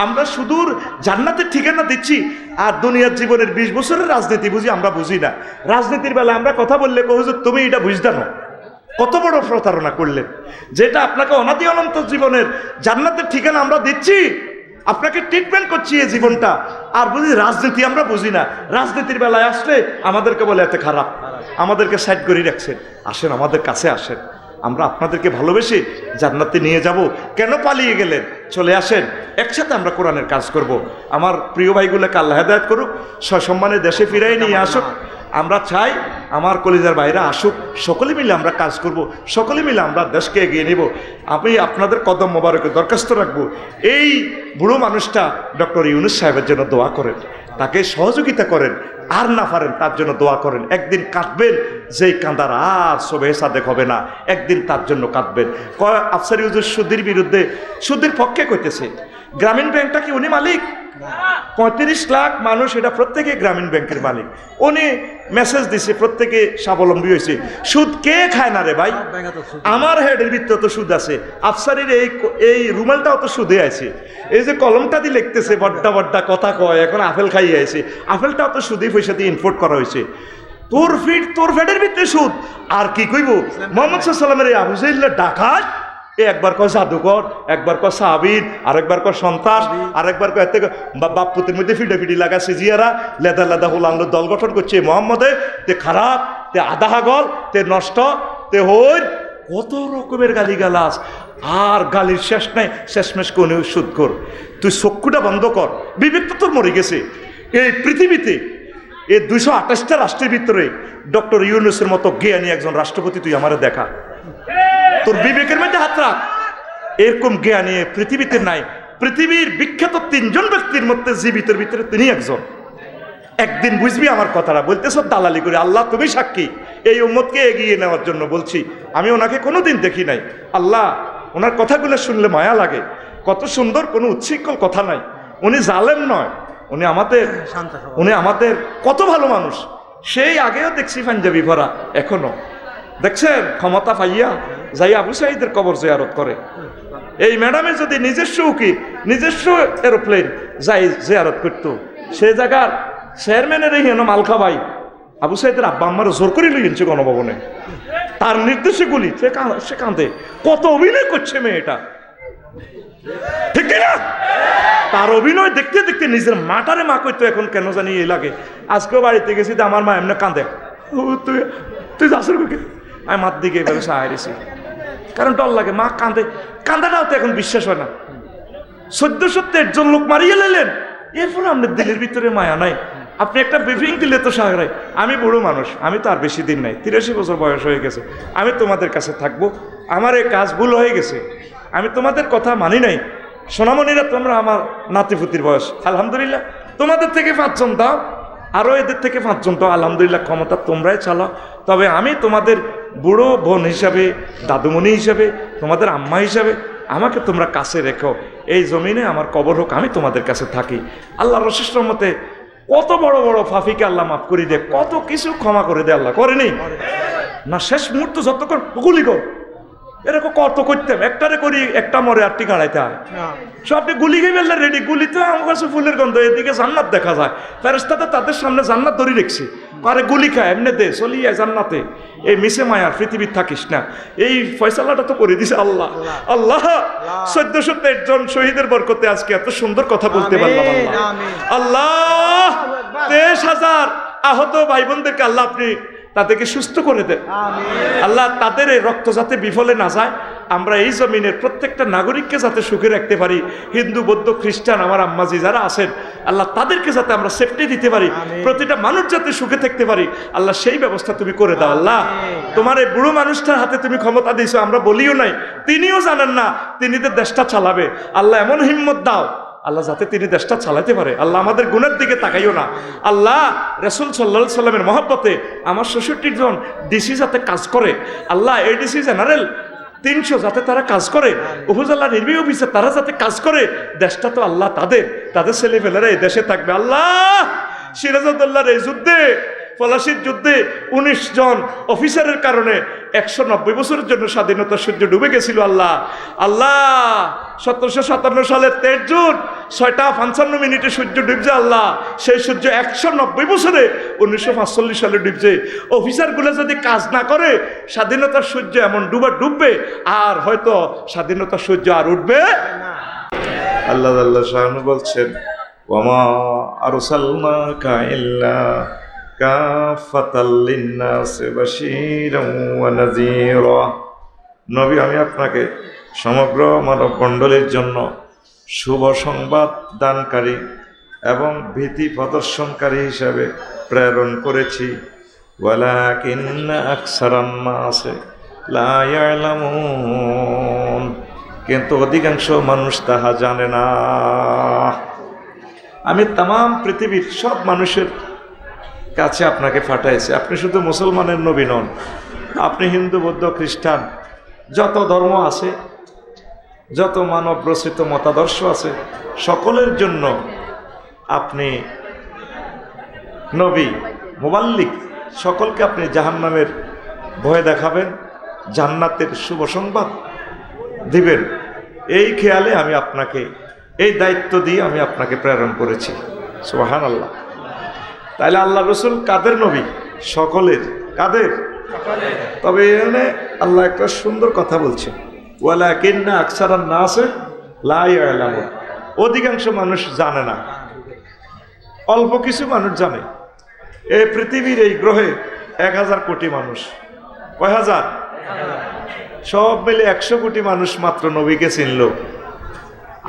আমরা সুদূর জান্নাতের ঠিকানা দিচ্ছি, আর দুনিয়ার জীবনের 20 বছরের রাজনীতি বুঝি আমরা বুঝি না। রাজনীতির বেলা আমরা কথা বললে হুজুর তুমি এটা বুঝতে না, কত বড় প্রতারণা করলেন, যেটা আপনাকে অনাদি অনন্ত জীবনের জান্নাতের ঠিকানা আমরা দিচ্ছি, আপনাকে ট্রিটমেন্ট করছি এই জীবনটা। আর বুঝি রাজনীতি আমরা বুঝি না, রাজনীতির বেলায় আসলে আমাদেরকে বলে এত খারাপ, আমাদেরকে সাইড করে রাখছেন। আসেন আমাদের কাছে আসেন, আমরা আপনাদেরকে ভালোবেসে জান্নাতে নিয়ে যাব। কেন পালিয়ে গেলেন? চলে আসেন, একসাথে আমরা কোরআনের কাজ করব। আমার প্রিয় ভাইগুলোকে আল্লাহ হেদায়েত করুক, সসম্মানে দেশে ফিরাই নিয়ে আসুক। আমরা চাই আমার কলিজার ভাইরা আসুক, সকলে মিলে আমরা কাজ করব, সকলে মিলে আমরা দেশকে এগিয়ে নেব। আমি আপনাদের কদম মোবারকে দরখাস্ত রাখবো, এই বুড়ো মানুষটা ডক্টর ইউনূস সাহেবের জন্য দোয়া করেন, তাকে সহযোগিতা করেন, আর না পারেন তার জন্য দোয়া করেন। একদিন কাঁদবেন, যেই কাঁদার আর সবে সাদেক হবে না, একদিন তার জন্য কাঁদবেন। আফসারি হুজুর সুদের বিরুদ্ধে, সুদের পক্ষে কইতেছে। গ্রামীণ ব্যাংকটা কি উনি মালিক? 35 লাখ মানুষ, এটা প্রত্যেকে গ্রামীণ ব্যাংকের মালিক। উনি মেসেজ দিছে প্রত্যেকে স্বাবলম্বী হয়েছে। সুদ কে খায় না রে ভাই? আমার হেডের ভিতরে তো সুদ আছে, আফসারির এই রুমালটাও তো সুদে আছে। এই যে কলমটা দিয়ে লিখতেছে বড্ডা বড্ডা কথা কয়, এখন আপেল খাইয়ে আছে, আপেলটাও তো সুদে পয়সা দিয়ে ইম্পোর্ট করা হয়েছে। তোর ফেডের ভিতরে সুদ। আর কি কইব? মোহাম্মদ সাল্লামের এই আবু জাহিল ডাকাত, একবার কয় জাদুকর, একবার কয় সাহাবীর, আরেকবার কয় সন্ত্রাস, আরেকবার কয় বাপুতের মধ্যে ফিডাফিডি লাগাচ্ছে জিয়ারা, লেদা লেদা হুলাঙ্গ দল গঠন করছে মোহাম্মদে, তে খারাপ, তে আধা হাগল, তে নষ্ট, তে হইর, কত রকমের গালিগালাজ। আর গালির শেষ নাই, শেষমেশ কোন সুদ কর। তুই চক্ষুটা বন্ধ কর, বিবেক তো তোর মরে গেছে। এই পৃথিবীতে এই 228টা রাষ্ট্রের ভিতরে ডক্টর ইউনূসের মতো জ্ঞানী একজন রাষ্ট্রপতি তুই আমারে দেখা, তোর বিবেকের মধ্যে হাত রাখ। এরকম জ্ঞানী পৃথিবীতে নাই। পৃথিবীর বিখ্যাত 3 জন ব্যক্তির মধ্যে জীবিতের ভিতরে তিনি একজন। একদিন বুঝবি আমার কথাটা, বলতেছ দালালি করে। আল্লাহ তুমি সাক্ষী, এই উম্মতকে এগিয়ে নেওয়ার জন্য বলছি। আমি ওনাকে কোনোদিন দেখি নাই। আল্লাহ, ওনার কথাগুলো শুনলে মায়া লাগে। কত সুন্দর, কোনো উচ্ছৃঙ্খল কথা নাই। উনি জালেম নয়, উনি আমাদের কত ভালো মানুষ। সেই আগেও দেখছি পাঞ্জাবি ভরা, এখনো দেখছেন ক্ষমতা পাইয়া যাই আবু সাঈদের কবর জিয়ারত করে। এই ম্যাডামের যদি নিজস্ব উকি, নিজস্ব এরোপ্লেন যাই জিয়ারত করত, সে জায়গার চেয়ারম্যানের এই হেন মালখা ভাই আবু সাঈদের আব্বা আম্মার জোর করে লইছে গণভবনে, তার নির্দেশে গুলি, সে কাঁদে। কত অভিনয় করছে মেয়েটা, ঠিক না? তার অভিনয় দেখতে দেখতে নিজের মাটারে মা কইতো এখন কেন জানি এই লাগে। আজকেও বাড়িতে গেছি, আমার মা এমনি কাঁদে, তুই যাসর কে? আমি মার দিকে এভাবে সাহায্যেছি, কারণ ডর লাগে। মা কাঁদে, কান্দাটাও তো এখন বিশ্বাস হয় না। 1413 জন লোক মারিয়ে লেলেন, এরপরে আপনার দিলের ভিতরে মায়া নাই। আপনি একটা ব্রিফিং দিলে তো সাহারাই। আমি বুড়ো মানুষ, আমি তো আর বেশি দিন নাই, 83 বছর বয়স হয়ে গেছে। আমি তোমাদের কাছে থাকবো, আমার এই কাজ ভুল হয়ে গেছে, আমি তোমাদের কথা মানি নাই। সোনামণিরা, তোমরা আমার নাতিপুতির বয়স, আলহামদুলিল্লাহ। তোমাদের থেকে 5 জন দাও, আরও এদের থেকে 5 জন দাও, আলহামদুলিল্লাহ। ক্ষমতা তোমরাই চালাও। তবে আমি তোমাদের বুড়ো বোন হিসাবে, দাদুমণি হিসাবে, তোমাদের আম্মা হিসাবে আমাকে তোমরা কাছে রেখো। এই জমিনে আমার কবর হোক, আমি তোমাদের কাছে থাকি। আল্লাহর অশেষ রহমতে কত বড় বড় ফাফিকে আল্লাহ মাফ করে দেয়, কত কিছু ক্ষমা করে দেয় আল্লাহ। করেনি না? শেষ মুহূর্ত যতক্ষণ গুলি কর, এরকম কত করতাম, একটারে করি, একটা মরে আটটি গাড়াইতে হয়। সবটি গুলি খেয়ে ফেললে রেডি, গুলিতে আমার কাছে ফুলের গন্ধ, এদিকে জান্নাত দেখা যায়। ফেরেশতাতে তাদের সামনে জান্নাত ধরে রেখছি, আরে গুলি খায় এমনি দে, চলিয়ে জান্নাতে। এই মিশে মায়ার পৃথিবীর থাকিস না, এই ফয়সালাটা তো করে দিছে আল্লাহ। আল্লাহ 1413 জন শহীদের বরকতে আজকে এত সুন্দর কথা বলতে পারলাম। আল্লাহ 23,000 আহত ভাই বোনদেরকে আল্লাহ আপনি তাদেরকে সুস্থ করে দেন। আল্লাহ তাদের এই রক্ত যাতে বিফলে না যায়, আমরা এই জমিনের প্রত্যেকটা নাগরিককে যাতে সুখে রাখতে পারি। হিন্দু, বৌদ্ধ, খ্রিস্টান, আমার আম্মাজি যারা আছেন, আল্লাহ তাদেরকে যাতে আমরা সেফটি দিতে পারি, প্রতিটা মানুষ যাতে সুখে থাকতে পারি, আল্লাহ সেই ব্যবস্থা তুমি করে দাও। আল্লাহ তোমার এই বুড়ো মানুষটার হাতে তুমি ক্ষমতা দিয়েছো, আমরা বলিও নাই, তিনিও জানেন না তিনি তো দেশটা চালাবে। আল্লাহ এমন হিম্মত দাও আল্লাহ যাতে তিনি দেশটা চালাতে পারে। আল্লাহ আমাদের গুণের দিকে তাকাইও না। আল্লাহ রাসূল সাল্লাল্লাহু আলাইহি সাল্লামের মহব্বতে আমার 66 জন ডিসি যাতে কাজ করে, আল্লাহ এডিসি জেনারেল 300 যাতে তারা কাজ করে, উপজেলা নির্বাহী অফিসার তারা যাতে কাজ করে, দেশটা তো আল্লাহ তাদের ছেলেপেলেরা এই দেশে থাকবে। আল্লাহ সিরাজউদ্দৌলার এই যুদ্ধে, পলাশির যুদ্ধে 19 জন অফিসারের কারণে 190 বছরের জন্য স্বাধীনতা সূর্য ডুবে গেছিল। আল্লাহ 1757 সালের 23 জুন 6:55 সূর্য ডুবছে আল্লাহ, সেই সূর্য 190 বছরে 1945 সালে ডুবছে। অফিসারগুলো যদি কাজ না করে স্বাধীনতার সূর্য এমন ডুববে, আর হয়তো স্বাধীনতার সূর্য আর উঠবে না। আল্লাহ আল্লাহ শাহানু বলছেন, ওয়ামা আরসালনাকা ইল্লা কাফাতাল লিন্নাসি বাশীরান ওয়া নাযীরা। নবী, আমি আপনাকে সমগ্র মানব মণ্ডলীর জন্য শুভ সংবাদ দানকারী এবং ভীতি প্রদর্শনকারী হিসাবে প্রেরণ করেছি। ওয়ালাকিন্না আকসারান নাসি লা ইয়ালামুন, কিন্তু অধিকাংশ মানুষ তাহা জানে না। আমি তাম পৃথিবীর সব মানুষের কাছে আপনাকে পাঠাইছি। আপনি শুধু মুসলমানের নবী নন, আপনি হিন্দু, বৌদ্ধ, খ্রিস্টান, যত ধর্ম আছে, যত মানব রচিত মতাদর্শ আছে, সকলের জন্য আপনি নবী, মুবাল্লিগ। সকলকে আপনি জাহান্নামের ভয় দেখাবেন, জান্নাতের শুভ সংবাদ দিবেন। এই খেয়ালে আমি আপনাকে, এই দায়িত্ব দিয়ে আমি আপনাকে প্রেরণ করেছি। সুবহানাল্লাহ। তাইলে আল্লাহ রসুল কাদের নবী? সকলের। কাদের? তবে এখানে আল্লাহ একটা সুন্দর কথা বলছে, ওয়ালাকিন্না আকসারান নাসি লা ইয়ালামুন, অধিকাংশ মানুষ জানে না, অল্প কিছু মানুষ জানে। এই পৃথিবীর এই গ্রহে 1000 কোটি মানুষ। কয় হাজার? সব মিলে 100 কোটি মানুষ মাত্র নবীকে চিনল,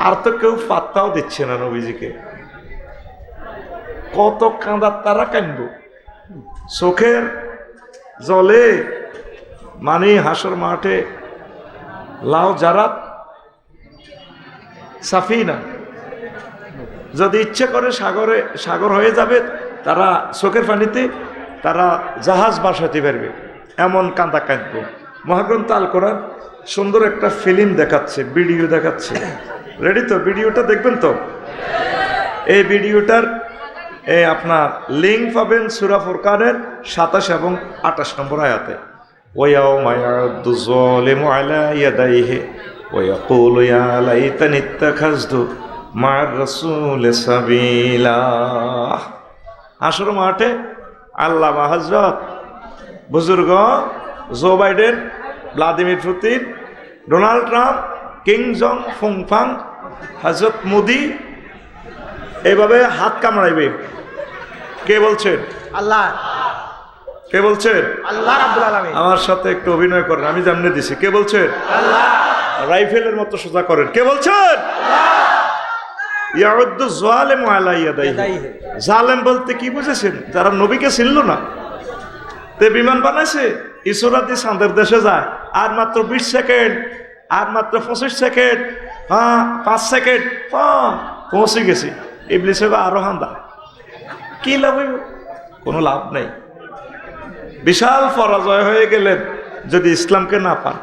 আর তো কেউ পাত্তাও দিচ্ছে না নবীজিকে। কত কাঁদার তারা কাঁদব, চোখের জলে, মানে হাসর মাঠে লাউ জারাত সাফিনা, যদি ইচ্ছে করে সাগর হয়ে যাবে, তারা চোখের পানিতে তারা জাহাজ বাসাতে পারবে, এমন কাঁদা কাঁদব। মহাগ্রন্থ আল কোরআন সুন্দর একটা ফিল্ম দেখাচ্ছে, ভিডিও দেখাচ্ছে। রেডি তো? ভিডিওটা দেখবেন তো? এই ভিডিওটার আপনার লিঙ্ক পাবেন সূরা ফুরকানের 27 এবং 28 নম্বর আয়াতে। ওয়ায়াউমা ইয়াউদ্দু যালিমু আলা ইয়াদাইহি ওয়া ইয়াকুলু ইয়া লাইতানি ইত্তাখাযতু মা'আর রাসূলি সাবিলা। হাসর মাঠে আল্লামা হযরত বুজুর্গ Joe Biden, Vladimir Putin, Donald Trump, king Jong ফুংফাং, হযরত মোদি এইভাবে হাত কামড়াইবে। কে বলছেন? আল্লাহ। কে বলছেন? আল্লাহ রাব্বুল আলামিন। আমার সাথে একটু অভিনয় করেন, আমি জানতে দিছি। কে বলছেন? আল্লাহ। রাইফেলের মতো সোজা করেন। কে বলছেন? ইয়াউদ্দু যালিমু আলা ইয়াদাইহি। জালেম বলতে কি বুঝেছেন? যারা নবীকে চিনল না, তে বিমান বানাইছে, ইসরাতে চাঁদের দেশে যায়, আর মাত্র 20 সেকেন্ড, আর মাত্র 25 সেকেন্ড, 5 সেকেন্ড, পৌঁছে গেছি। ইবলিস হবে আরো হান্দা। কি লাভ হইব? কোনো লাভ নেই। বিশাল পরাজয় হয়ে গেলেন যদি ইসলামকে না পান।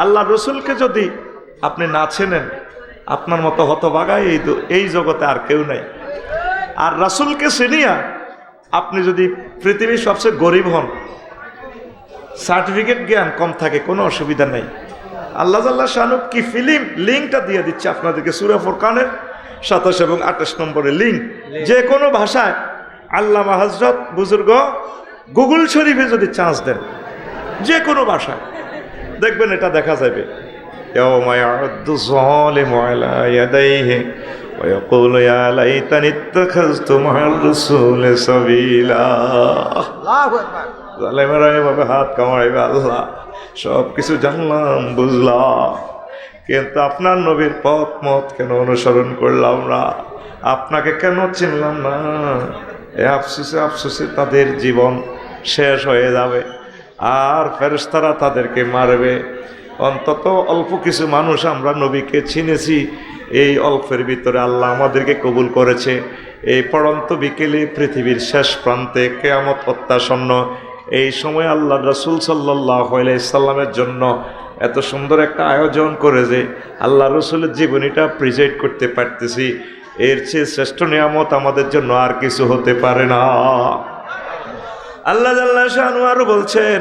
আল্লাহ রসুলকে যদি আপনি না চেনেন, আপনার মতো হতভাগা এই জগতে আর কেউ নাই। আর রাসূলকে চিনিয়া আপনি যদি পৃথিবীর সবচেয়ে গরিব হন, সার্টিফিকেট জ্ঞান কম থাকে, কোনো অসুবিধা নেই। আল্লাহ জাল্লা শানু কি ফিল্ম লিঙ্কটা দিয়ে দিচ্ছে আপনাদেরকে, সূরা ফুরকানের 27 এবং 28 নম্বরের লিঙ্ক। যে কোনো ভাষায় আল্লামা হযরত বুজুর্গ গুগল শরীফে যদি চান্স দেন, যে কোনো ভাষায় দেখবেন এটা দেখা যাবে। ইয়াউমা ইয়াউদ্দু যালিমু আলা ইয়াদাইহি ওয়া ইয়াকুলু ইয়া লাইতানি ইত্তাখাযতু মা'আর রাসূলি সাবিলা। আল্লাহু আকবার। জালেমেরা এভাবে হাত কামড়াইবে, আল্লাহ সব কিছু জানলাম, বুঝলাম, কিন্তু আপনার নবীর পথ মত কেন অনুসরণ করলাম না, আপনাকে কেন চিনলাম না। এই আফসোসে আফসোসে তাদের জীবন শেষ হয়ে যাবে, আর ফেরেশতারা তাদেরকে মারবে। অন্তত অল্প কিছু মানুষ আমরা নবীকে চিনেছি, এই অল্পের ভিতরে আল্লাহ আমাদেরকে কবুল করেছে। এই পড়ন্ত বিকেলে পৃথিবীর শেষ প্রান্তে কিয়ামত অত্যাসন্ন, এই সময় আল্লাহ রাসূল সাল্লাল্লাহু আলাইহি সাল্লামের জন্য এত সুন্দর একটা আয়োজন করে যে আল্লাহ রসুলের জীবনীটা প্রেজেন্ট করতে পারতেছি, এর চেয়ে শ্রেষ্ঠ নিয়ামত আমাদের জন্য আর কিছু হতে পারে না। আল্লাহ জাল্লা শানু আরো বলছেন,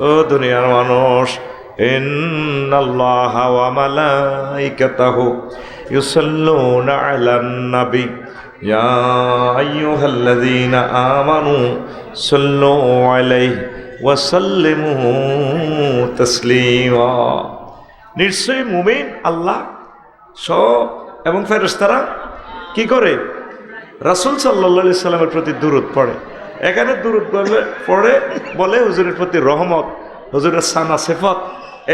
ও দুনিয়ার মানুষ, ইন্নাল্লাহা ওয়া মালাইকাতাহু ইউসাল্লুনা আলান নবী ইয়া আইয়ুহাল্লাযীনা আমানু সাল্লু আলাইহি ওয়া সাল্লিমু তাসলিমা। নিশ্চয়ই মুমিন আল্লাহ সব এবং ফেরেশতারা কি করে? রাসূল সাল্লাল্লাহু আলাইহি সাল্লামের প্রতি দুরূদ পড়ে। এখানে দুরূদ পড়ে বলে হুজুরের প্রতি রহমত, হুজুরের সানা সিফত।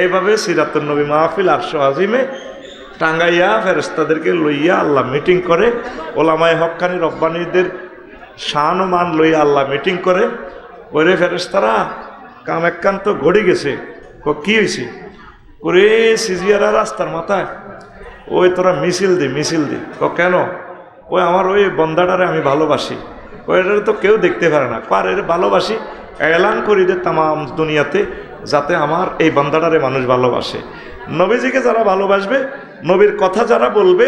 এইভাবে সিরাতুন নবী মাহফিল আরশ আজিমে টাঙ্গাইয়া ফেরেশতাদেরকে লইয়া আল্লাহ মিটিং করে। ওলামায়ে হক্কানি রব্বানীদের শান ও মান লইয়া আল্লাহ মিটিং করে। ওরে ফেরেশতারা কাম এককান তো ঘড়ি গেছে। কি হয়েছে? ওরে সিজিয়ারা রাস্তার মাথায় ওই তোরা মিছিল দি। কেন? ওই আমার ওই বন্দাটারে আমি ভালোবাসি। ওইটারে তো কেউ দেখতে পারে না। কার এর ভালোবাসি এলান করি দে তামাম দুনিয়াতে, যাতে আমার এই বান্দাটারে মানুষ ভালোবাসে। নবীজিকে যারা ভালোবাসবে, নবীর কথা যারা বলবে,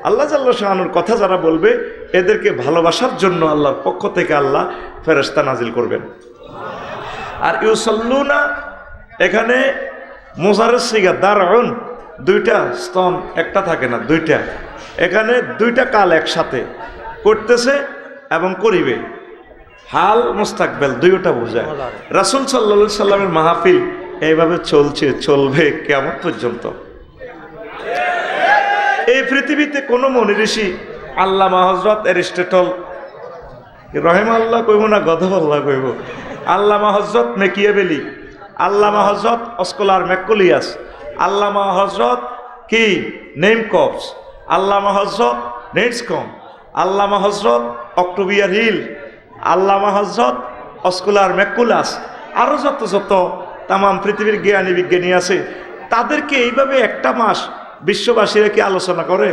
আল্লাহ জাল্লা শাআনুর কথা যারা বলবে, এদেরকে ভালোবাসার জন্য আল্লাহর পক্ষ থেকে আল্লাহ ফেরেশতা নাজিল করবেন। আর ইউসাল্লুনা এখানে মুজারের সিগা দারউন, দুইটা স্তন একটা থাকে না, দুইটা। এখানে দুইটা কাল একসাথে করতেছে এবং করিবে, হাল মুস্তাকবেল দুইটা বোঝায়। রাসূল সাল্লাল্লাহু আলাইহি সাল্লামের মাহফিল এইভাবে চলবে কিয়ামত পর্যন্ত। এই পৃথিবীতে কোনো মনি ঋষি আল্লামা হযরত এরিস্টটল রহিমাহুল্লাহ কইব না গদবল্লাহ কইব, আল্লামা হযরত মেকিয়াভেলি, আল্লামা হযরত অস্কলার ম্যাককুলিয়াস, আল্লামা হযরত কি নেমকপস, আল্লামা হযরত নেটসকম, আল্লামা হযরত অক্টোবিয়ার হিল, আল্লামা হযরত অস্কলার ম্যাকুলাস, আরও যত তামাম পৃথিবীর জ্ঞানী বিজ্ঞানী আছে, তাদেরকে এইভাবে একটা মাস বিশ্ববাসীরা কি আলোচনা করে?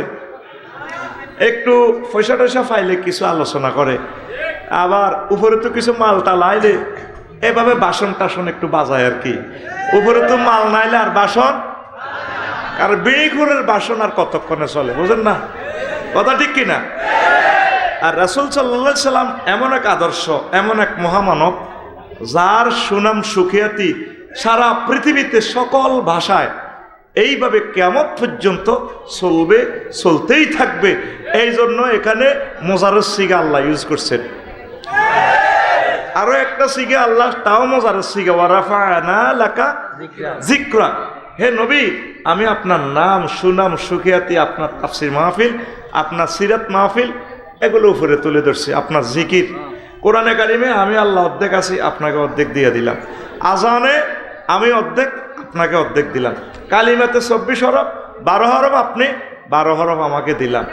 একটু পয়সা টয়সা পাইলে কিছু আলোচনা করে, আবার উপরে তো কিছু মালটা লাইলে এভাবে বাসন টাসন একটু বাজায় আর কি। উপরে তো মাল নাইলে আর বাসন, আর বিড়িখোরের বাসন আর কতক্ষণে চলে, বুঝেন না কথা ঠিক কিনা? আর রাসূল সাল্লাল্লাহু আলাইহি সাল্লাম এমন এক আদর্শ, এমন এক মহামানব, যার সুনাম সুখিয়াতি সারা পৃথিবীতে সকল ভাষায় এইভাবে কিয়ামত পর্যন্ত চলবে, চলতেই থাকবে। এই জন্য এখানে মুজারের সিগা আল্লাহ ইউজ করছেন। আরো একটা সিগা আল্লাহ, তাও মুজারের সিগা, ওয়া রাফা'না লাকা যিকরা। হে নবী, আমি আপনার নাম সুনাম সুখিয়াতি, আপনার তাফসীর মাহফিল, আপনার সিরাত মাহফিল, এগুলো উপরে তুলে ধরছি। আপনার জিকির কোরআনে কারিমে আমি আল্লাহ অর্ধেক আছি, আপনাকে অর্ধেক দিয়ে দিলাম। আজানে আমি অর্ধেক, আপনাকে অর্ধেক দিলাম। কালিমাতে 24 হরফ, 12 হরফ আপনি, 12 হরফ আমাকে দিলাম।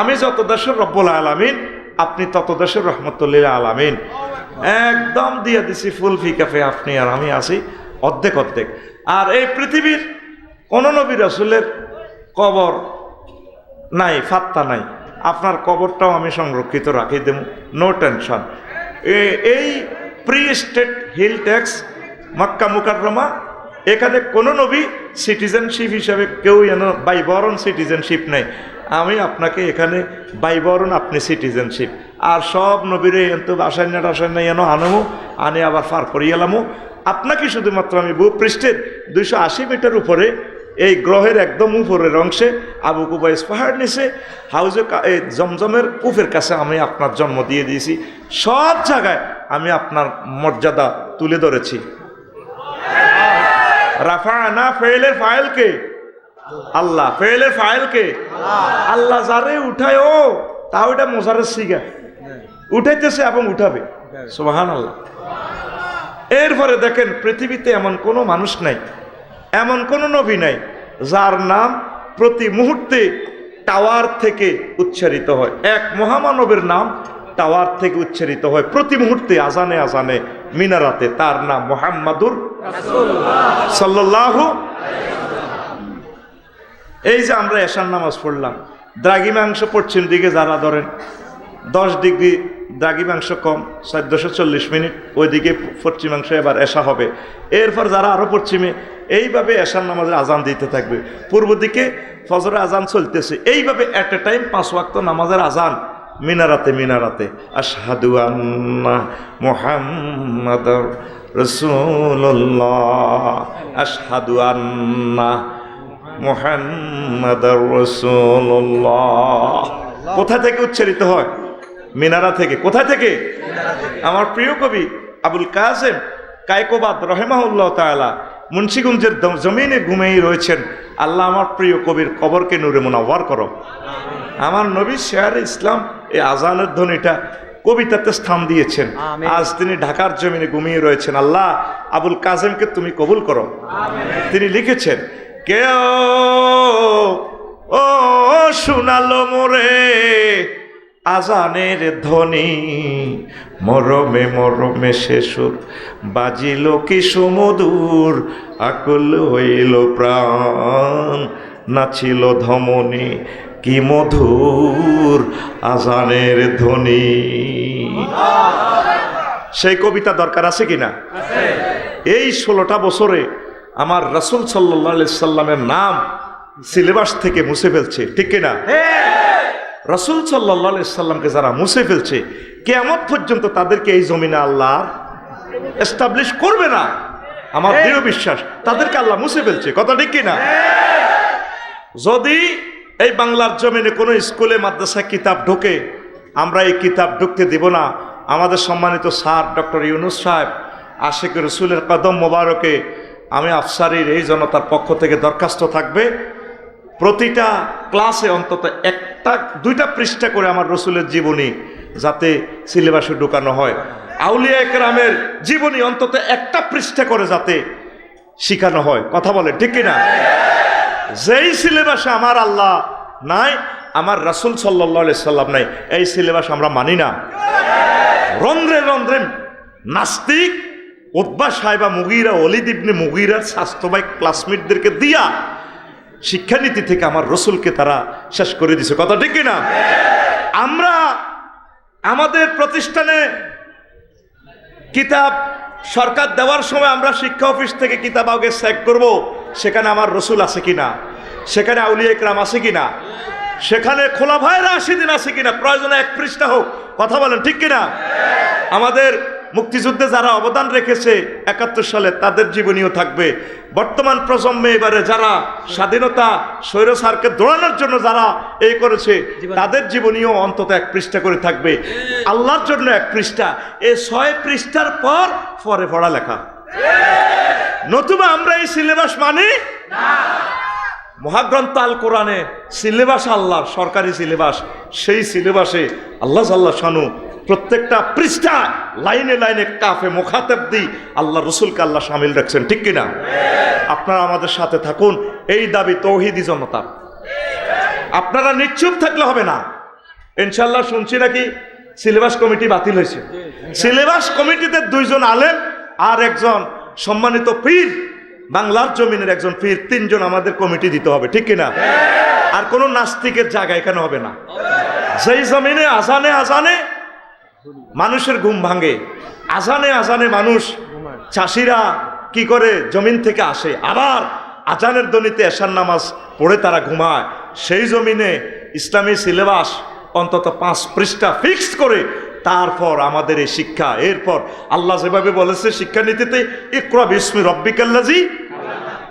আমি যত দেশের রব্বুল আলামিন, আপনি তত দেশের রহমতুল লিল আলামিন। একদম দিয়ে দিছি ফুল ফিকাফে, আপনি আর আমি আছি অর্ধেক অর্ধেক। আর এই পৃথিবীর কোন নবী রাসূলের কবর নাই, ফাত্তা নাই। আপনার কবরটাও আমি সংরক্ষিত রাখি দেব, নো টেনশন। এই প্রি স্টেট হিল ট্যাক্স মক্কা মুকাররমা, এখানে কোনো নবী সিটিজেনশিপ হিসাবে কেউ যেন বাইবরণ সিটিজেনশিপ নেই। আমি আপনাকে এখানে বাইবরণ, আপনি সিটিজেনশিপ। আর সব নবীরে এত বাসায় না যেন আনমো, আনে আবার ফার করিয়ে এলামো। আপনাকে শুধুমাত্র আমি ভূপৃষ্ঠের 280 মিটার উপরে, এই গ্রহের একদম উপরের অংশে আবু কুবাইস পাহাড় নিচে হাউজে জমজমের উফের কাছে আমি আপনার জন্ম দিয়ে দিয়েছি। সব জায়গায় আমি আপনার মর্যাদা তুলে ধরেছি। রাফা'না ফেলের ফাইল কে? আল্লাহ। ফেলের ফাইল কে? আল্লাহ। যারে উঠায় ও তাও এটা মোজারের সিগা, উঠাইতেছে এবং উঠাবে। সুবহানাল্লাহ। এরপরে দেখেন, পৃথিবীতে এমন কোনো মানুষ নাই, এমন কোনো নবী নাই যার নাম প্রতি মুহূর্তে টাওয়ার থেকে উচ্চারিত হয়। এক মহামানবের নাম টাওয়ার থেকে উচ্চারিত হয় প্রতি মুহূর্তে, আজানে আজানে মিনারাতে। তার নাম মুহাম্মাদুর সাল্লাল্লাহু। এই যে আমরা এশার নামাজ পড়লাম, দ্রাঘিমাংশ পশ্চিম দিকে যারা ধরেন 10 ডিগ্রি দ্রাঘিমাংশ কম, 1440 মিনিট ওইদিকে পশ্চিমাংশ এবার এশা হবে। এরপর যারা আরো পশ্চিমে, এইভাবে এশার নামাজের আজান দিতে থাকবে। পূর্ব দিকে ফজরের আজান চলতেছে। এইভাবে এট এ টাইম 5 ওয়াক্ত নামাজের আজান মিনারাতে মিনারাতে। আশহাদু আন্না মুহাম্মাদুর রাসূলুল্লাহ, আশহাদু আন্না মুহাম্মাদুর রাসূলুল্লাহ। কোথা থেকে উচ্চারিত হয়? মিনারা থেকে। কোথা থেকে? আমার প্রিয় কবি আবুল কাসেম কায়কোবাদ রহিমাহুল্লাহ তাআলা মুন্সিগঞ্জের জমিনে ঘুমিয়ে রয়েছেন। আল্লাহ আমার প্রিয় কবির কবরকে নূরে মুনাওয়ার করো। আমার নবী শেয়ারে ইসলাম এই আজানের ধ্বনিটা কবিতাতে স্থান দিয়েছেন। আজ তিনি ঢাকার জমিনে ঘুমিয়ে রয়েছেন। আল্লাহ আবুল কাসেমকে তুমি কবুল করো। তিনি লিখেছেন, কেউ ও শোনালো মোরে আজানের ধ্বনি, মরমে মরমে শেষুর বাজিল কি সুমধুর, আকুল হইল প্রাণ নাছিল ধমনী, কি মধুর আজানের ধ্বনি। সেই কবিতা দরকার আছে কিনা? এই 16টা বছরে আমার রাসূল সাল্লাল্লাহু আলাইহি সাল্লামের নাম সিলেবাস থেকে মুছে ফেলছে, ঠিক কিনা? রাসূল সাল্লাল্লাহু আলাইহি সাল্লামকে যারা মুছে ফেলছে, কিয়ামত পর্যন্ত তাদেরকে এই জমিনে আল্লাহ এস্টাবলিশ করবে না। আমার দৃঢ় বিশ্বাস তাদেরকে আল্লাহ মুছে ফেলছে। কথা ঠিক কিনা? যদি এই বাংলার জমিনে কোনো স্কুলে মাদ্রাসায় কিতাব ঢোকে, আমরা এই কিতাব ঢুকতে দিব না। আমাদের সম্মানিত স্যার ডক্টর ইউনুস সাহেব আশিক রসুলের কদম মোবারকে আমি আফসারির এই জনতার পক্ষ থেকে দরখাস্ত থাকবে, প্রতিটা ক্লাসে অন্তত 1-2টা পৃষ্ঠা করে আমার রসুলের জীবনী যাতে সিলেবাসে ঢুকানো হয়। আউলিয়া একরামের জীবনী অন্তত 1টা পৃষ্ঠা করে যাতে শিখানো হয়। কথা বলে ঠিক কিনা? যেই সিলেবাসে আমার আল্লাহ নাই, আমার রাসূল সাল্লাল্লাহু আলাইহি সাল্লাম নাই, এই সিলেবাস আমরা মানি না। রন্ধ্রে রন্ধ্রে নাস্তিক উতবা সাহেবা মুগীরা, ওলীদ ইবনে মুগীরার স্বাস্থ্যবাই ক্লাসমেটদেরকে দিয়া শিক্ষানীতি থেকে আমার রসুলকে তারা শেষ করে দিছে। কথা ঠিক কিনা? আমরা আমাদের প্রতিষ্ঠানে কিতাব সরকার দেওয়ার সময় আমরা শিক্ষা অফিস থেকে কিতাব আগে চেক করব, সেখানে আমার রসুল আছে কিনা, সেখানে আউলিয়া ইকরাম আছে কিনা, সেখানে খোলাফায়ে রাশিদিন আছে কিনা, প্রয়োজনে 1 পৃষ্ঠা হোক। কথা বলেন ঠিক কিনা? আমাদের মুক্তিযুদ্ধে যারা অবদান রেখেছে 71 সালে, তাদের জীবনীও থাকবে। বর্তমান প্রজন্মে এবারে যারা স্বাধীনতা স্বৈরচারকে দৌড়ানোর জন্য যারা এই করেছে, তাদের জীবনীও অন্তত 1 পৃষ্ঠা করে থাকবে। আল্লাহর জন্য 1 পৃষ্ঠা, এই 6 পৃষ্ঠার পর পরে পড়ালেখা। নতুবা আমরা এই সিলেবাস মানি না। মহাগ্রন্থ আল কোরআনে সিলেবাস আল্লাহর সরকারি সিলেবাস, সেই সিলেবাসে আল্লাহ জাল্লা শানু প্রত্যেকটা পৃষ্ঠা লাইনে লাইনে কাফে মুখাতাব দি আল্লাহ রসুলকে আল্লাহ শামিল রাখছেন, ঠিক কিনা? আপনারা আমাদের সাথে থাকুন, এই দাবি তৌহিদি জনতা। আপনারা নিশ্চুপ থাকলে হবে না। ইনশাল্লাহ শুনছি নাকি সিলেবাস কমিটি বাতিল হয়েছে। সিলেবাস কমিটিতে 2 জন আলেম আর 1 জন সম্মানিত পীর, বাংলার জমিনের 1 জন পীর, 3 জন আমাদের কমিটি দিতে হবে, ঠিক কিনা? আর কোনো নাস্তিকের জায়গা এখানে হবে না। যেই জমিনে আজানে আজানে মানুষের ঘুম ভাঙে, আজানে আজানে মানুষ, চাষিরা কি করে জমিন থেকে আসে, আবার আজানের ধ্বনিতে এশার নামাজ পড়ে তারা ঘুমায়, সেই জমিনে ইসলামী সিলেবাস অন্তত 5 পৃষ্ঠা ফিক্সড করে তারপর আমাদের এই শিক্ষা। এরপর আল্লাহ যেভাবে বলেছে শিক্ষানীতিতে, ইকরা বিসমি রব্বিকাল্লাযী,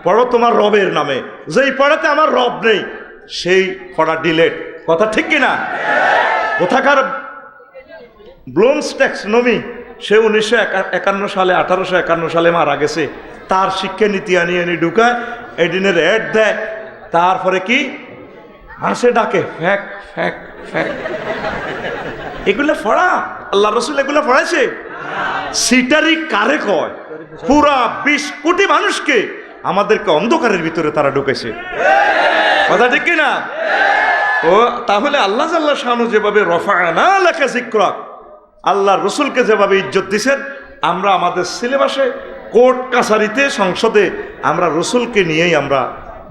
পড়ো তোমার রবের নামে। যেই পড়াতে আমার রব নেই সেই পড়া ডিলেট। কথা ঠিক কিনা? কোথাকার ব্লুমস ট্যাক্সোনমি, সে 1951 সালে 1851 সালে মারা গেছে। তার শিক্ষানীতি আনিয়ে ঢুকায়, এদিনের অ্যাড দেয়, তারপরে কি মানুষে ডাকে ফ্যাক ফ্যাক ফ্যাক। এগুলো পড়া আল্লাহ রসুল এগুলো পড়াইছে? সিটারি কারে কয়? পুরা 20 কোটি মানুষকে আমাদেরকে অন্ধকারের ভিতরে তারা ঢুকেছে। কথা ঠিক কিনা? ও তাহলে আল্লাহ জাল্লা শানু যেভাবে রফা'না লাকা যিকরাক, আল্লাহ রসুলকে যেভাবে ইজ্জত দিছেন, আমরা আমাদের সিলেবাসে কোর্ট কাছারিতে সংসদে আমরা রসুলকে নিয়েই আমরা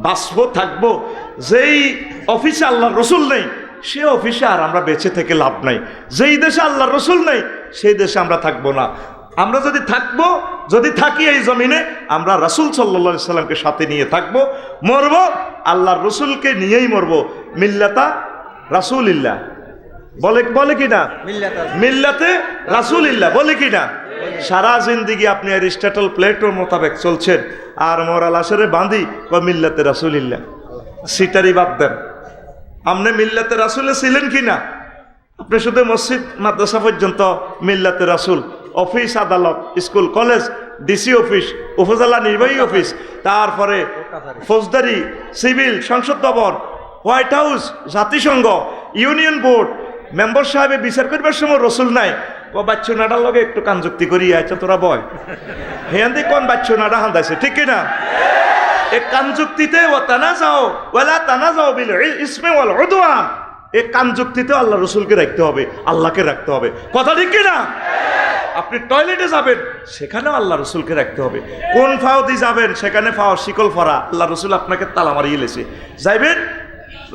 বাঁচবো থাকবো। যেই অফিসে আল্লাহ রসুল নেই সে অফিসে আর আমরা বেঁচে থেকে লাভ নাই। যেই দেশে আল্লাহ রসুল নেই সেই দেশে আমরা থাকবো না। আমরা যদি থাকি এই জমিনে, আমরা রাসূল সাল্লাল্লাহু আলাইহি সাল্লামকে সাথে নিয়ে থাকবো, মরবো আল্লাহর রসুলকে নিয়েই মরবো। মিল্লাতা রাসূলিল্লাহ বলে কি না? মিল্লাতে রাসূলিল্লাহ বলে কি না? সারা জিন্দিগি আপনি অ্যারিস্টটল প্লেটোর মোতাবেক চলছেন, আর মোরাল আসরে বাঁধি মিল্লাতে রাসূলিল্লাহ। সিটারি বাদ দেন, আপনি মিল্লাতে রাসূলে ছিলেন কিনা? আপনি শুধু মসজিদ মাদ্রাসা পর্যন্ত মিল্লাতে রাসূল, অফিস আদালত স্কুল কলেজ ডিসি অফিস উপজেলা নির্বাহী অফিস, তারপরে ফৌজদারি সিভিল সংসদ ভবন হোয়াইট হাউস জাতিসংঘ ইউনিয়ন বোর্ড মেম্বার সাহেবে বিচার করবার সময় রসুল নাই। ও বাচ্চু নাডার লগে একটু কানযুক্তি করি আচ্ছা তোরা বয় হেয়ান্দি কোন বাচ্চু নাডা হান্দাইছে ঠিক কিনা? এই কানযুক্তিতে ও টানা যাও ওয়ালা টানা যাও বিল ইসমে ওয়াল উদওয়ান, এই কানযুক্তিতে আল্লাহ রসুলকে রাখতে হবে, আল্লাহকে রাখতে হবে, কথা ঠিক কিনা? আপনি টয়লেটে যাবেন সেখানেও আল্লাহ রসুলকে রাখতে হবে, কোন ফাও দিয়ে যাবেন সেখানে ফাও শিকল ফরা, আল্লাহ রসুল আপনাকে তালা মারিয়ে লেছে যাইবেন।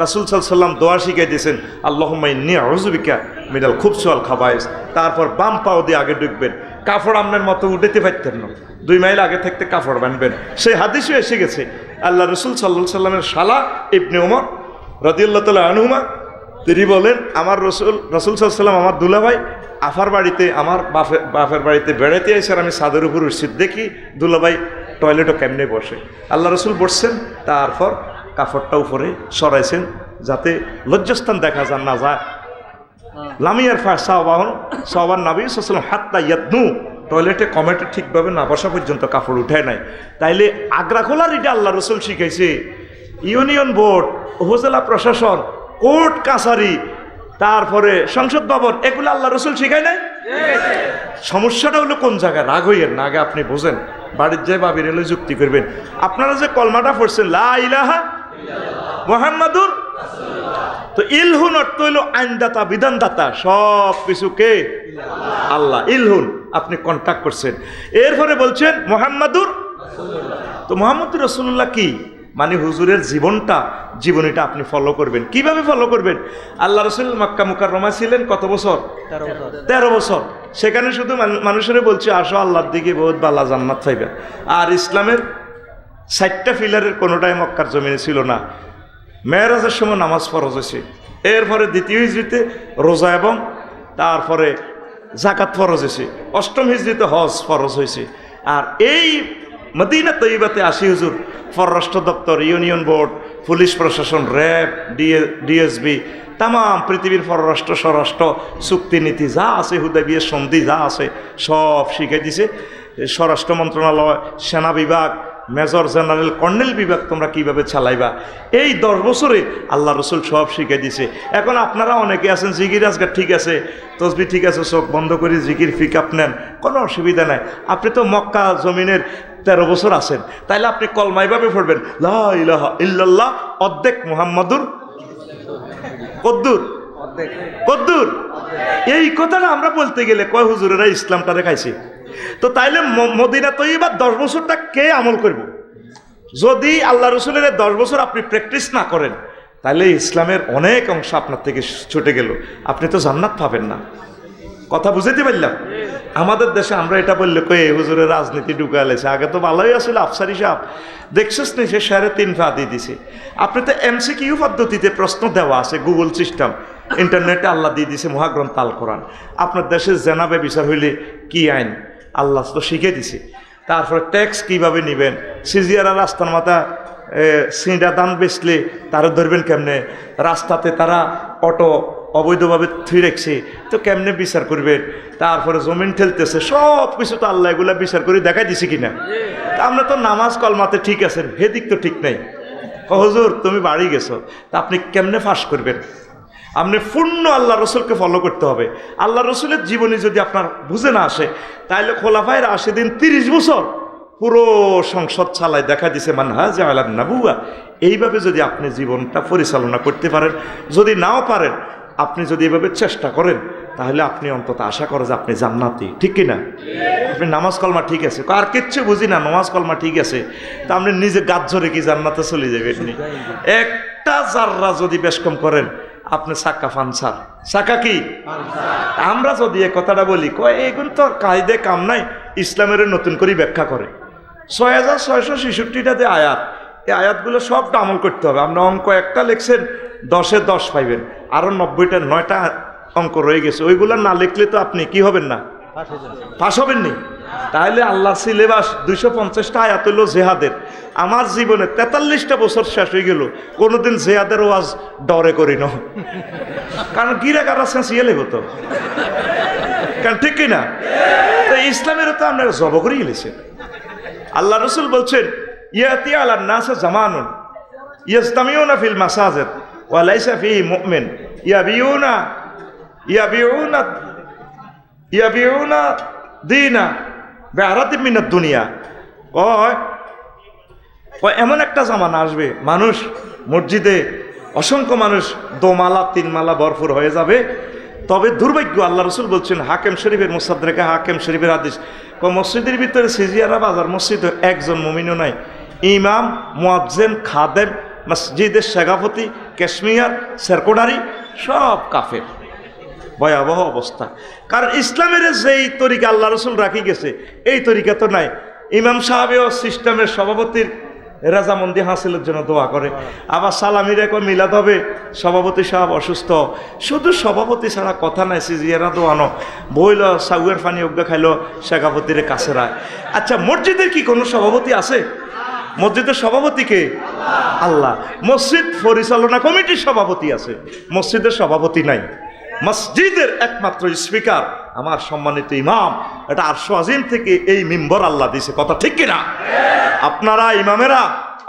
রাসূল সাল্লাল্লাহু আলাইহি ওয়াসাল্লাম দোয়া শিখিয়ে দিয়েছেন আল্লাহুম্মা ইন্নী আউযু বিকা মিনাল খুবসি ওয়াল খাবায়েস। তারপর বাম পাও দিয়ে আগে ঢুকবেন, কাপড় আপনার মতো উঠাতে পারতেন না, 2 মাইল আগে থাকতে কাপড় বানবেন। সেই হাদিসও এসে গেছে আল্লাহ রসুল সাল্লাল্লাহু আলাইহি ওয়াসাল্লামের শালা ইবনে ওমর রাদিয়াল্লাহু তাআলা আনহুমা তিনি বলেন আমার রসুল সাল্লাল্লাহু আলাইহি ওয়াসাল্লাম আমার দুলাভাই আফার বাড়িতে আমার বাপের বাড়িতে বেড়াতে এসে আমি ছাদের উপর উঠছি, দেখি দুলাভাই টয়লেটও কেমনে বসে। আল্লাহ রসুল বসছেন, তারপর কাপড়টা উপরে সরাইছেন যাতে লজ্জাস্থান দেখা যান না যায়। লামিয়ার ফা সাহবাহন সাহবান নবী সাল্লাল্লাহু আলাইহি ওয়াসাল্লাম হাত্তা ইয়াদনু, টয়লেটে কমেটে ঠিকভাবে না বসা পর্যন্ত কাপড় উঠায় নাই। তাইলে আগ্রা খোলার এটা আল্লাহ রসুল শিখাইছে। ইউনিয়ন বোর্ড উপজেলা প্রশাসন কোর্ট কাছারি তারপরে সংসদ ভবন এগুলো আল্লাহ রসুল শিখায় নাই? সমস্যাটা হলো কোন জায়গায়? রাগ হইয়েন না, আগে আপনি বোঝেন, বাড়ির যে বাবির এলে যুক্তি করবেন। আপনারা যে কলমাটা পড়ছেন লা ইলাহা মুহাম্মাদুর, তো ইলহুন অর্থ হইল আইনদাতা বিধানদাতা, সব কিছু কে? আল্লাহ। ইলহুন আপনি কন্ট্যাক্ট করছেন, এরপরে বলছেন মুহাম্মাদুর, তো মুহাম্মদুর রাসূলুল্লাহ কি মানে হুজুরের জীবনীটা আপনি ফলো করবেন। কিভাবে ফলো করবেন? আল্লাহ রসুল মক্কা মুকাররমা ছিলেন কত বছর? 13 বছর। সেখানে শুধু মানুষের বলছে আসো আল্লাহর দিকে বহুত বালা জান্নাত পাইবে। আর ইসলামের 4টা পিলারের কোনোটাই মক্কার জমিনে ছিল না। মেরাজের সময় নামাজ ফরজ হয়েছে, এরপরে দ্বিতীয় হিজরিতে রোজা এবং তারপরে জাকাত ফরজ হয়েছে, 8ম হিজরিতে হজ ফরজ হয়েছে। আর এই মদিনা তৈবাতে 80 হুজুর পররাষ্ট্র দপ্তর ইউনিয়ন বোর্ড পুলিশ প্রশাসন র্যাব ডিএসবি তাম পৃথিবীর পররাষ্ট্র স্বরাষ্ট্র চুক্তিনীতি যা আছে হুদাইবিয়া সন্ধি যা আছে সব শিখে দিছে। স্বরাষ্ট্র মন্ত্রণালয় সেনা বিভাগ মেজর জেনারেল কর্নেল বিভাগ তোমরা কিভাবে চালাইবা, এই 10 বছরে আল্লাহ রসুল সব শিখে দিছে। এখন আপনারা অনেকে আছেন জিকির আজকাল ঠিক আছে, তসবি ঠিক আছে, চোখ বন্ধ করে জিকির পিক আপ নেন, কোনো অসুবিধা নাই। আপনি তো মক্কা জমিনের 13 বছর আছেন, তাইলে আপনি কলমাইভাবে পড়বেন লা ইলাহা ইল্লাল্লাহ অর্ধেক মুহাম্মাদুর কদ্দুর। এই কথাটা আমরা বলতে গেলে কয় হুজুরেরা ইসলামটা দেখাইছে। তো তাইলে মদিনা তৈবা 10 বছরটা কে আমল করব? যদি আল্লাহ রসুলের 10 বছর আপনি প্র্যাকটিস না করেন তাহলে ইসলামের অনেক অংশ আপনার থেকে ছুটে গেল, আপনি তো জান্নাত পাবেন না। কথা বুঝাইতে পারলাম? আমাদের দেশে আমরা এটা বললে কয়ে হুজুরের রাজনীতি ঢুকালেছে, আগে তো ভালোই আসলে আফসারি সাহেব দেখছিস নি সে 3.5 ফা দিয়ে দিছে। আপনি তো MCQ পদ্ধতিতে প্রশ্ন দেওয়া আছে, গুগল সিস্টেম ইন্টারনেটে আল্লাহ দিয়ে দিছে মহাগ্রন্থ আল কোরআন। আপনার দেশে জেনাবে বিচার হইলে কি আইন আল্লাহ তো শিখে দিছে। তারপরে ট্যাক্স কিভাবে নেবেন, সিজিয়ারা রাস্তার মাথা সিঁড়া দান বেচলে তারা ধরবেন কেমনে, রাস্তাতে তারা অটো অবৈধভাবে থুই রাখছে তো কেমনে বিচার করবেন, তারপরে জমিন ঠেলতেছে, সব কিছু তো আল্লাহ এগুলা বিচার করে দেখাই দিছে কিনা। তা আমরা তো নামাজ কলমাতে ঠিক আছেন, হেদিক তো ঠিক নাই। হুজুর তুমি বাড়ি গেছো, তা আপনি কেমনে ফাঁস করবেন? আপনি পূর্ণ আল্লাহ রসুলকে ফলো করতে হবে। আল্লাহ রসুলের জীবনী যদি আপনার বুঝে না আসে তাহলে খোলাফায়ে রাশিদিন 30 বছর পুরো সংসদ চালায় দেখা দিছে মানহাজ আলান নাবুয়া। এইভাবে যদি আপনি জীবনটা পরিচালনা করতে পারেন, যদি নাও পারেন আপনি যদি এভাবে চেষ্টা করেন তাহলে আপনি অন্তত আশা করেন যে আপনি জান্নাতি, ঠিক কিনা? আপনি নামাজ কলমা ঠিক আছে, আর কিচ্ছু বুঝি না, নামাজ কলমা ঠিক আছে, তা আপনি নিজে গাছ ধরে কি জান্নাতে চলে যাবেন? একটা জাররা যদি বেশ কম করেন আপনি সাক্কা ফানসার। সাক্কা কি? আমরা যদি এ কথাটা বলি কয় এগুলো তো কায়দে কাম নাই, ইসলামের নতুন করে ব্যাখ্যা করে 6666টা আয়াত, এই আয়াতগুলো সবটা আমল করতে হবে। আপনি অঙ্ক একটা লিখছেন 10-এ 10 পাইবেন, আরও 90টা 9টা অঙ্ক রয়ে গেছে, ওইগুলো না লিখলে তো আপনি কি হবেন না, পাশ হবেননি? তাহলে আল্লাহ সিলেবাস 250টা আয়াত হইল জেহাদের। আমার জীবনে 43টা বছর শেষ হয়ে গেল, কোনোদিন জেহাদের ওয়াজ ডরে করি না, কারণ গিরা কারা চেঁচিয়ে লেব তো, কারণ ঠিক কিনা? তো ইসলামেরও তো আপনারা জব করে গেলেছেন। আল্লাহ রসুল বলছেন, ইয়াতি আলান নাস জামানুন ইয়াজতামিউনা ফিল মাসাজিদ ওয়া লাইসা ফিহি মুমিন ইয়াবিউনা দিনা বিআরাতিন মিনাদ দুনিয়া। এমন একটা জামানা আসবে, মানুষ মসজিদে অসংখ্য মানুষ দোমালা তিনমালা ভরপুর হয়ে যাবে। তবে দুর্ভাগ্য, আল্লাহ রসুল বলছেন, হাকিম শরীফের মুসাদ্দেকে হাকিম শরীফের হাদিস, মসজিদের ভিতরে সিজিয়ারা বাজার মসজিদ একজন মুমিনও নাই, ইমাম, মুয়াজ্জিন, খাদেম, মসজিদের সভাপতি, ক্যাশমিয়ার, সেরকোডারি সব কাফের। ভয়াবহ অবস্থা। কারণ ইসলামের যেই তরিকা আল্লাহ রসুল রাখি গেছে এই তরিকা তো নাই। ইমাম সাহেবেও সিস্টেমের সভাপতির রাজামন্দি হাসিলের জন্য দোয়া করে, আবার সালামির এখন মিলাদ হবে, সভাপতি সাহেব অসুস্থ, শুধু সভাপতি ছাড়া কথা নাই। সিজিয়ারা দোয়ানো বইল সাউয়ের পানি অজ্ঞা খাইলো সভাপতির কাছে রায়। আচ্ছা, মসজিদের কি কোনো সভাপতি আছে? মসজিদের সভাপতি কে? আল্লাহ। মসজিদ পরিচালনা কমিটির সভাপতি আছে, মসজিদের সভাপতি নাই। মসজিদের একমাত্র স্পিকার আমার সম্মানিত ইমাম, এটা আরশ আজিম থেকে এই মিম্বর আল্লাহ দিছে, কথা ঠিক কিনা? আপনারা ইমামেরা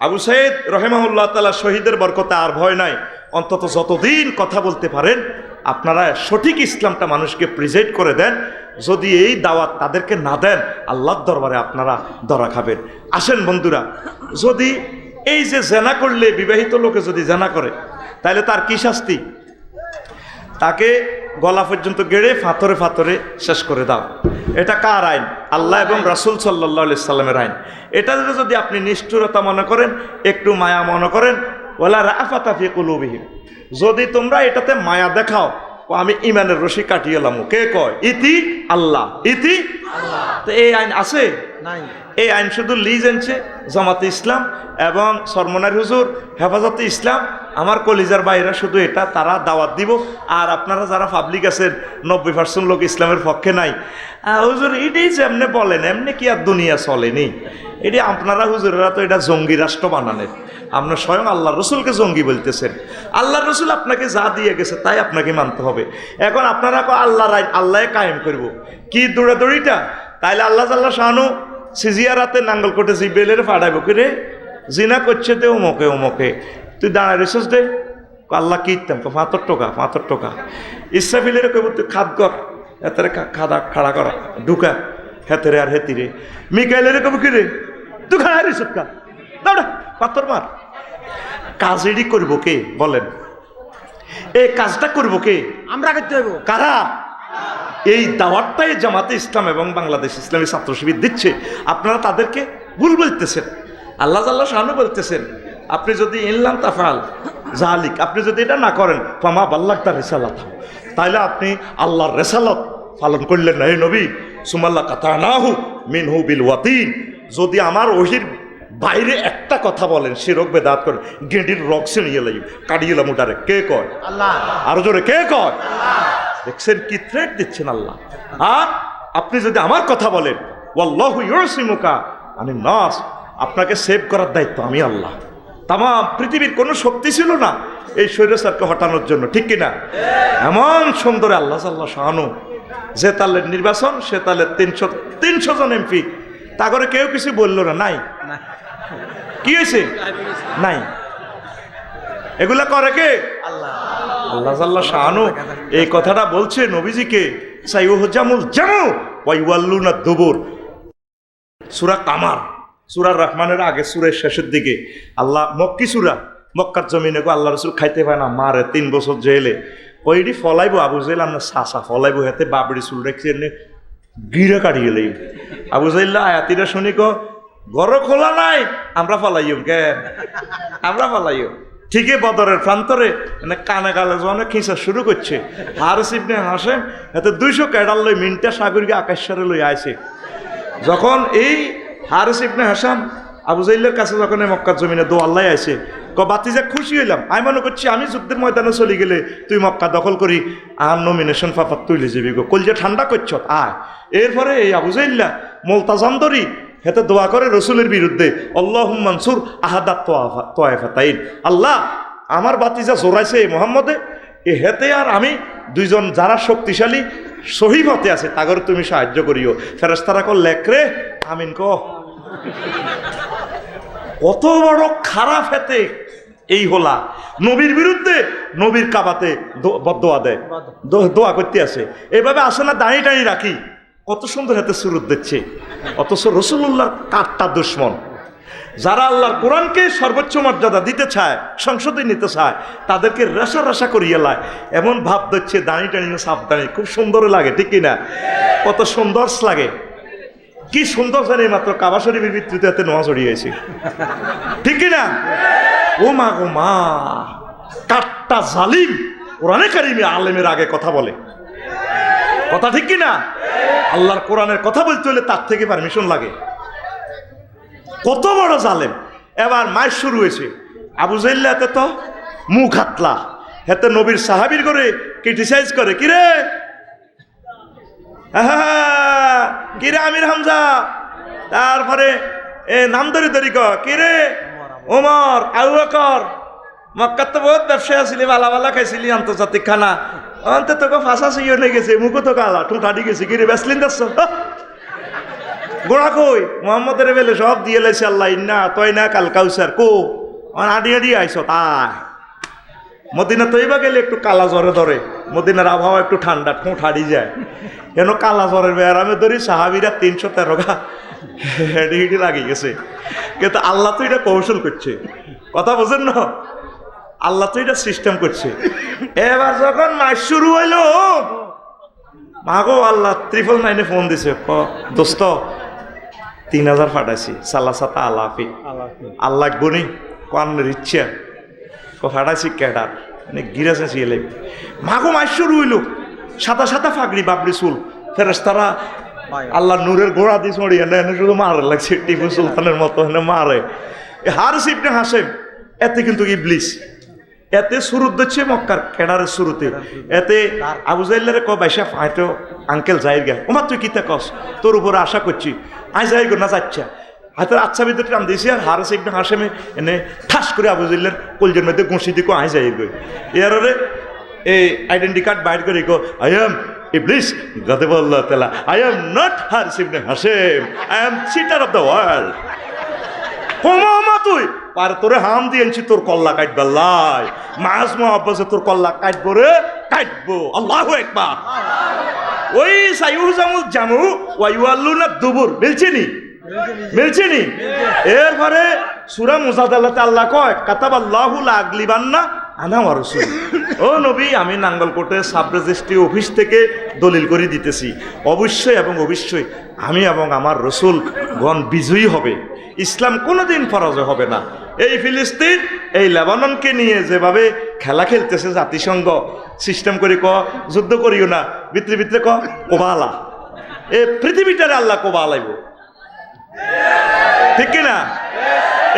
আবু সাইদ রহিমাহুল্লাহ তাআলা শহীদের বরকতে আর ভয় নাই, অন্তত যতদিন কথা বলতে পারেন আপনারা সঠিক ইসলামটা মানুষকে প্রেজেন্ট করে দেন। যদি এই দাওয়াত তাদেরকে না দেন, আল্লাহর দরবারে আপনারা ধরা খাবেন। আসেন বন্ধুরা, যদি এই যে জেনা করলে, বিবাহিত লোকে যদি জেনা করে, তাহলে তার কি শাস্তি? তাকে গলা পর্যন্ত গেড়ে ফাতরে ফাতরে শেষ করে দাও। এটা কার আইন? আল্লাহ এবং রাসূল সাল্লাল্লাহু আলাইহি সাল্লামের আইন। এটা যদি আপনি নিষ্ঠুরতা মনে করেন, একটু মায়া মনে করেন, ওয়ালা রাফাতা ফি কুলুবিহিম, যদি তোমরা এটাতে মায়া দেখাও, আমি ইমানের রশি কাটিয়ে এলাম। কে কয়? ইতি আল্লাহ, ইতি আল্লাহ। তো এই আইন আছে নাই? এই আইন শুধু লিজ আনছে জামাতে ইসলাম এবং সরমনার হুজুর, হেফাজতে ইসলাম, আমার কলিজার বাইরা শুধু এটা তারা দাওয়াত দিব। আর আপনারা যারা পাবলিক আছেন 90% লোক ইসলামের পক্ষে নাই, হুজুর এটাই যে এমনি বলেন, এমনি কি আর দুনিয়া চলেনি? এটি আপনারা হুজুরেরা তো এটা জঙ্গি রাষ্ট্র বানানের, আপনার স্বয়ং আল্লাহ রসুলকে জঙ্গি বলতেছেন। আল্লাহ রসুল আপনাকে যা দিয়ে গেছে তাই আপনাকে মানতে হবে। এখন আপনারা আল্লাহর আইন আল্লাহ কায়েম করব, কি দৌড়াদৌড়িটা? তাইলে আল্লাহ জাল্লা শাহানু সিজিয়ারাতে নাঙ্গল কোটে জিবেলের ফাড়াইব করে জিনা করছে তে ওমকে ওমকে, তুই দাঁড়ায় রেছিস দে, আল্লাহ কি ইতাম 5 টাকা ইসরাফিলের কইব তুই খাদ কর, এতে খাদা খাড়া করা ঢুকা হেতেরে আর হেতিরে। মিকাইলের কব কি রে, তুই খাড়া রেছিস কা, দাঁড়া পাথর মার। কাজেরই করবো কে বলেন? এই কাজটা করবো কে? আমরা করতে হইব। কারা? এই দাওয়াতটাই জামাতে ইসলাম এবং বাংলাদেশ ইসলামী ছাত্র শিবির দিচ্ছে, আপনারা তাদেরকে ভুল বলতেছেন। আল্লাহ জাল্লাহ শাহানু বলতেছেন, আপনি যদি ইনলাম তাফাল জালিক, আপনি যদি এটা না করেন, ফামা বাল্লাগ তার রেসালাত, তাইলে আপনি আল্লাহর রেসালত পালন করলেন না। এই নবী সুমাল্লা কাতানাহু মিনহু বিল ওয়াতিন, যদি আমার ওহির বাইরে একটা কথা বলেন, শিরক বেদাত করে গেঁডির রক সে নিয়ে লাগি কাটিয়েলাম ওটারে। কে কয়? আল্লাহ। আরো জোরে কে কয়? আল্লাহ। দেখছেন কি থ্রেট দিচ্ছেন আল্লাহ। আর আপনি যদি আমার কথা বলেন, ওয়াল্লাহু ইউসিমুকা আনিন নাস, আপনাকে সেভ করার দায়িত্ব আমি আল্লাহ। তাম পৃথিবীর কোনো শক্তি ছিল না এই স্বৈরাচারকে হটানোর জন্য, ঠিক কিনা? এমন সুন্দর আল্লাহ আল্লাহ শাহানু, যে তালের নির্বাচন সে তালের 300 জন এমপি, তা করে কেউ কিছু বললো না। নাই কি হয়েছে? নাই। এগুলা করে কে? আল্লাহ। আল্লাহ আল্লাহ শাহানু এই কথাটা বলছে নবীজিকে, সাইয়ুহজামুল জামু ওয়া ইউওয়াল্লুনা দুবুর, সূরা কামার, সূরা রহমানের আগে সূরের শেষের দিকে আল্লাহ, মক্কি সূরা, মক্কার জমিনে আল্লাহ রাসূল খাইতে পায় না, মারে 3 বছর জেলে, ওইটি ফলাইব আবু জাহেল, আমরা সাসা ফলাইব, হাতে বাবড়ি চুল রেখে এনে গিরে কাটিয়ে লই। আবু জাহেল্লা আয়াতিরা শুনি কো ঘর খোলা নাই, আমরা ফলাইম কেন? আমরা ফলাইম। ঠিকই বদরের প্রান্তরে মানে কানে গালে যখন খিঁচা শুরু করছে, হারিস ইবনে হাশেম এতে 200 ক্যাডাল লই মিনটা সাগরকে আকাশরে লই আইছে। যখন এই হারিস ইবনে হাসাম আবু জাহেলের কাছে যখন মক্কার জমিনে দোয়াল্লাই আছে, বাতিজা খুশি হইলাম, আমি মনে করছি আমি যুদ্ধের ময়দানে চলে গেলে তুই মক্কা দখল করি আর নমিনেশন পাপার তুলে যাবি গো, কলজা ঠান্ডা করছ আয়। এরপরে এই আবু জাইল্লা মোলতাজাম ধরি হেতে দোয়া করে রসুলের বিরুদ্ধে, আল্লাহুম্মা মানসুর আহাদাত তোয়াফাতাইন, আল্লাহ আমার বাতিজা জোরাইছে মোহাম্মদে, এ হেতে আর আমি দুইজন যারা শক্তিশালী সহি মতে আছে তাগর তুমি সাহায্য করিও। ফেরেশতারা কল লেখরে আমিন ক। কত বড় খারাপ হেতে এই হলা নবীর বিরুদ্ধে, নবীর কাবাতে বদদোয়া দেয়, দোয়া করতে আছে। এভাবে আসে না দাঁড়িয়ে দাঁড়িয়ে রাখি, কত সুন্দর হাতে সুরত দিচ্ছে। অথচ রসুল্লাহর কাঠটা দুশ্মন। যারা আল্লাহর কোরআনকে সর্বোচ্চ মর্যাদা দিতে চায়, সংসদে নিতে চায়, তাদেরকে রেশা রেশা করিয়ে লায়, এমন ভাব দিচ্ছে দাঁড়িয়ে দাঁড়িয়ে সাবধানে। খুব সুন্দর লাগে, ঠিক কিনা? কত সুন্দর লাগে, কি সুন্দর জানি মাত্র কাবা শরীফের ভিত্তিতে হাতে নোয়া চড়িয়েছি, ঠিক কিনা? ও মা গো মা, কাঠটা জালিম কোরআনে কারিমে আলেমের আগে কথা বলে, কথা ঠিক কিনা? আল্লাহর কোরআনের কথা বলতে হলে তার থেকে পারমিশন লাগে। কত বড় জালেম। এবার মাস শুরু হয়েছে, আবু জাইল্লা হাতে তো মুখ হাতলা, হাতে নবীর সাহাবীর করে ক্রিটিসাইজ করে, কিরে কিরে আমির হামজা, তারপরে নাম ধরে ধরি কিরে ওমর, আবু বকর, মক্কার তো বহুত ব্যবসায়ী আসলি, বালা বালা খাইছিলি আন্তর্জাতিক খানা, অন্তে তোকে ফাঁসা সিও হয়ে গেছে, মুখো তো কালা ঠুঁটাটি গেছে, কিরে বেসলিন যাচ্ছ গোড়া কই মোহাম্মদের বেলে সব দিয়ে লাইছে আল্লাহ, ইন্না তয় না কাল কাউসার কো আডি আডি আইস তাই। মদিনা তৈবা গেলে একটু কালা জ্বরে ধরে, মদিনার আবহাওয়া একটু ঠান্ডা, ঠোঁট হারিয়ে যায়, কেন কালা জ্বরের ব্যারামে ধরি সাহাবিরা 313 গা হেঁটে হেঁটে লাগিয়ে গেছে। কিন্তু আল্লাহ তো এটা কৌশল করছে, কথা বোঝেন না? আল্লাহ তো এটা সিস্টেম করছে। এবার যখন মাস শুরু হইলো, মাগো আল্লাহ 999 ফোন দিছে, দোস্ত 3000 ফাটাইছি, সাল্লা সাতা আলাফি আল্লাহ গনি কানের ইচ্ছা ফাটাইছি ক্যাডার মানে গিরাছে সিয়েলে। মাগো মাস শুরু হইলো, সাদা সাদা ফাগড়ি বাবরি চুল, ফেরেশতারা আল্লাহ নূরের গোড়া দিয়ে ছড়িয়ে এনে শুধু মারে লাগছে, টিপু সুলতানের মতো এনে মারে। হারিস ইবনে হাশেম এতে কিন্তু ইবলিস, এতে সুরত দিচ্ছে মক্কার ক্যাডারের শুরুতে, এতে আবু জাইল্লারে ক বাইশা হয়তো আঙ্কেল যাই গা, ওমা তুই কিতা কস, তোর উপরে আশা করছি, আই যাই গো না যাচ্ছা হয়তো আচ্ছা ভিতরে নাম দিয়েছি। আর হারিস ইবনে হাশেমে এনে ঠাস করে আবু জাইল্লার কলজের মধ্যে ঘুষি দিকো আই যাই গই, এরে এই আইডেন্টি কার্ড বাইর করে গো, আই এম ইবলিস গাদাবাল্লাহ তাআলা, আই এম নট হারিস ইবনে হাশেম, I am cheater of the world. হোমা তুই পার তোরে হাম দিয়েছি তোর কল্লা কাটবাল্লাই, মাস মহাব্বাসে তোর কল্লা কাটবো রে, কাটবো। আল্লাহু আকবার। ওই সাইউজামুল জামু ওয়াইওয়াল্লুনা দুবুর মিলছেনি, মিলছেনি। এরপরে সূরা মুজাদালাতে আল্লাহ কয় কাতাবাল্লাহু লা আগলিবান্না আনা ওয়া রাসূল। ও নবী, আমি নাঙ্গলকোটে সাব রেজিস্ট্রি অফিস থেকে দলিল করে দিতেছি, অবশ্যই এবং অবশ্যই আমি এবং আমার রসুল গণ বিজয়ী হবে, ইসলাম কোনোদিন পরাজয় হবে না। এই ফিলিস্তিন, এই লেবাননকে নিয়ে যেভাবে খেলা খেলতেছে জাতিসংঘ সিস্টেম করে যুদ্ধ করিও না, ভিতরে ভিতরে কোবালা, এই পৃথিবীটারে আল্লাহ কোবালাইব, ঠিক কিনা?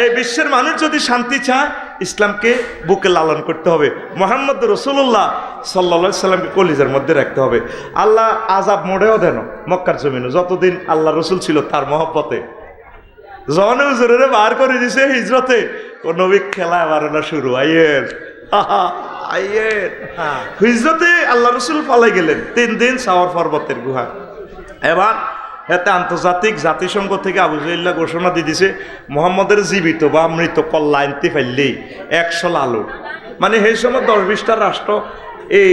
এই বিশ্বের মানুষ যদি শান্তি চায়, ইসলামকে বুকে লালন করতে হবে, মোহাম্মদ রসুল্লাহ সাল্লাল্লাহু আলাইহি সাল্লামকে কলিজার মধ্যে রাখতে হবে। আল্লাহ আজাব মোড়েও দেন মক্কার জমিনে, যতদিন আল্লাহ রসুল ছিল তার মহব্বতে, জনে হুজুরে বার করে দিছে হিজরতে, নবী খেলা আবার না শুরু, আইয়ের আইয়ের হিজরতে আল্লাহ রসুল পালাই গেলেন 3 দিন সাওয়ার পর্বতের গুহা। এবার এতে আন্তর্জাতিক জাতিসংঘ থেকে আবু জাইল্লা ঘোষণা দিয়ে দিছে, মোহাম্মদের জীবিত বা মৃত কল্লা আনতে পারলেই 100 লালু, মানে সেই সময় 10-20টা রাষ্ট্র এই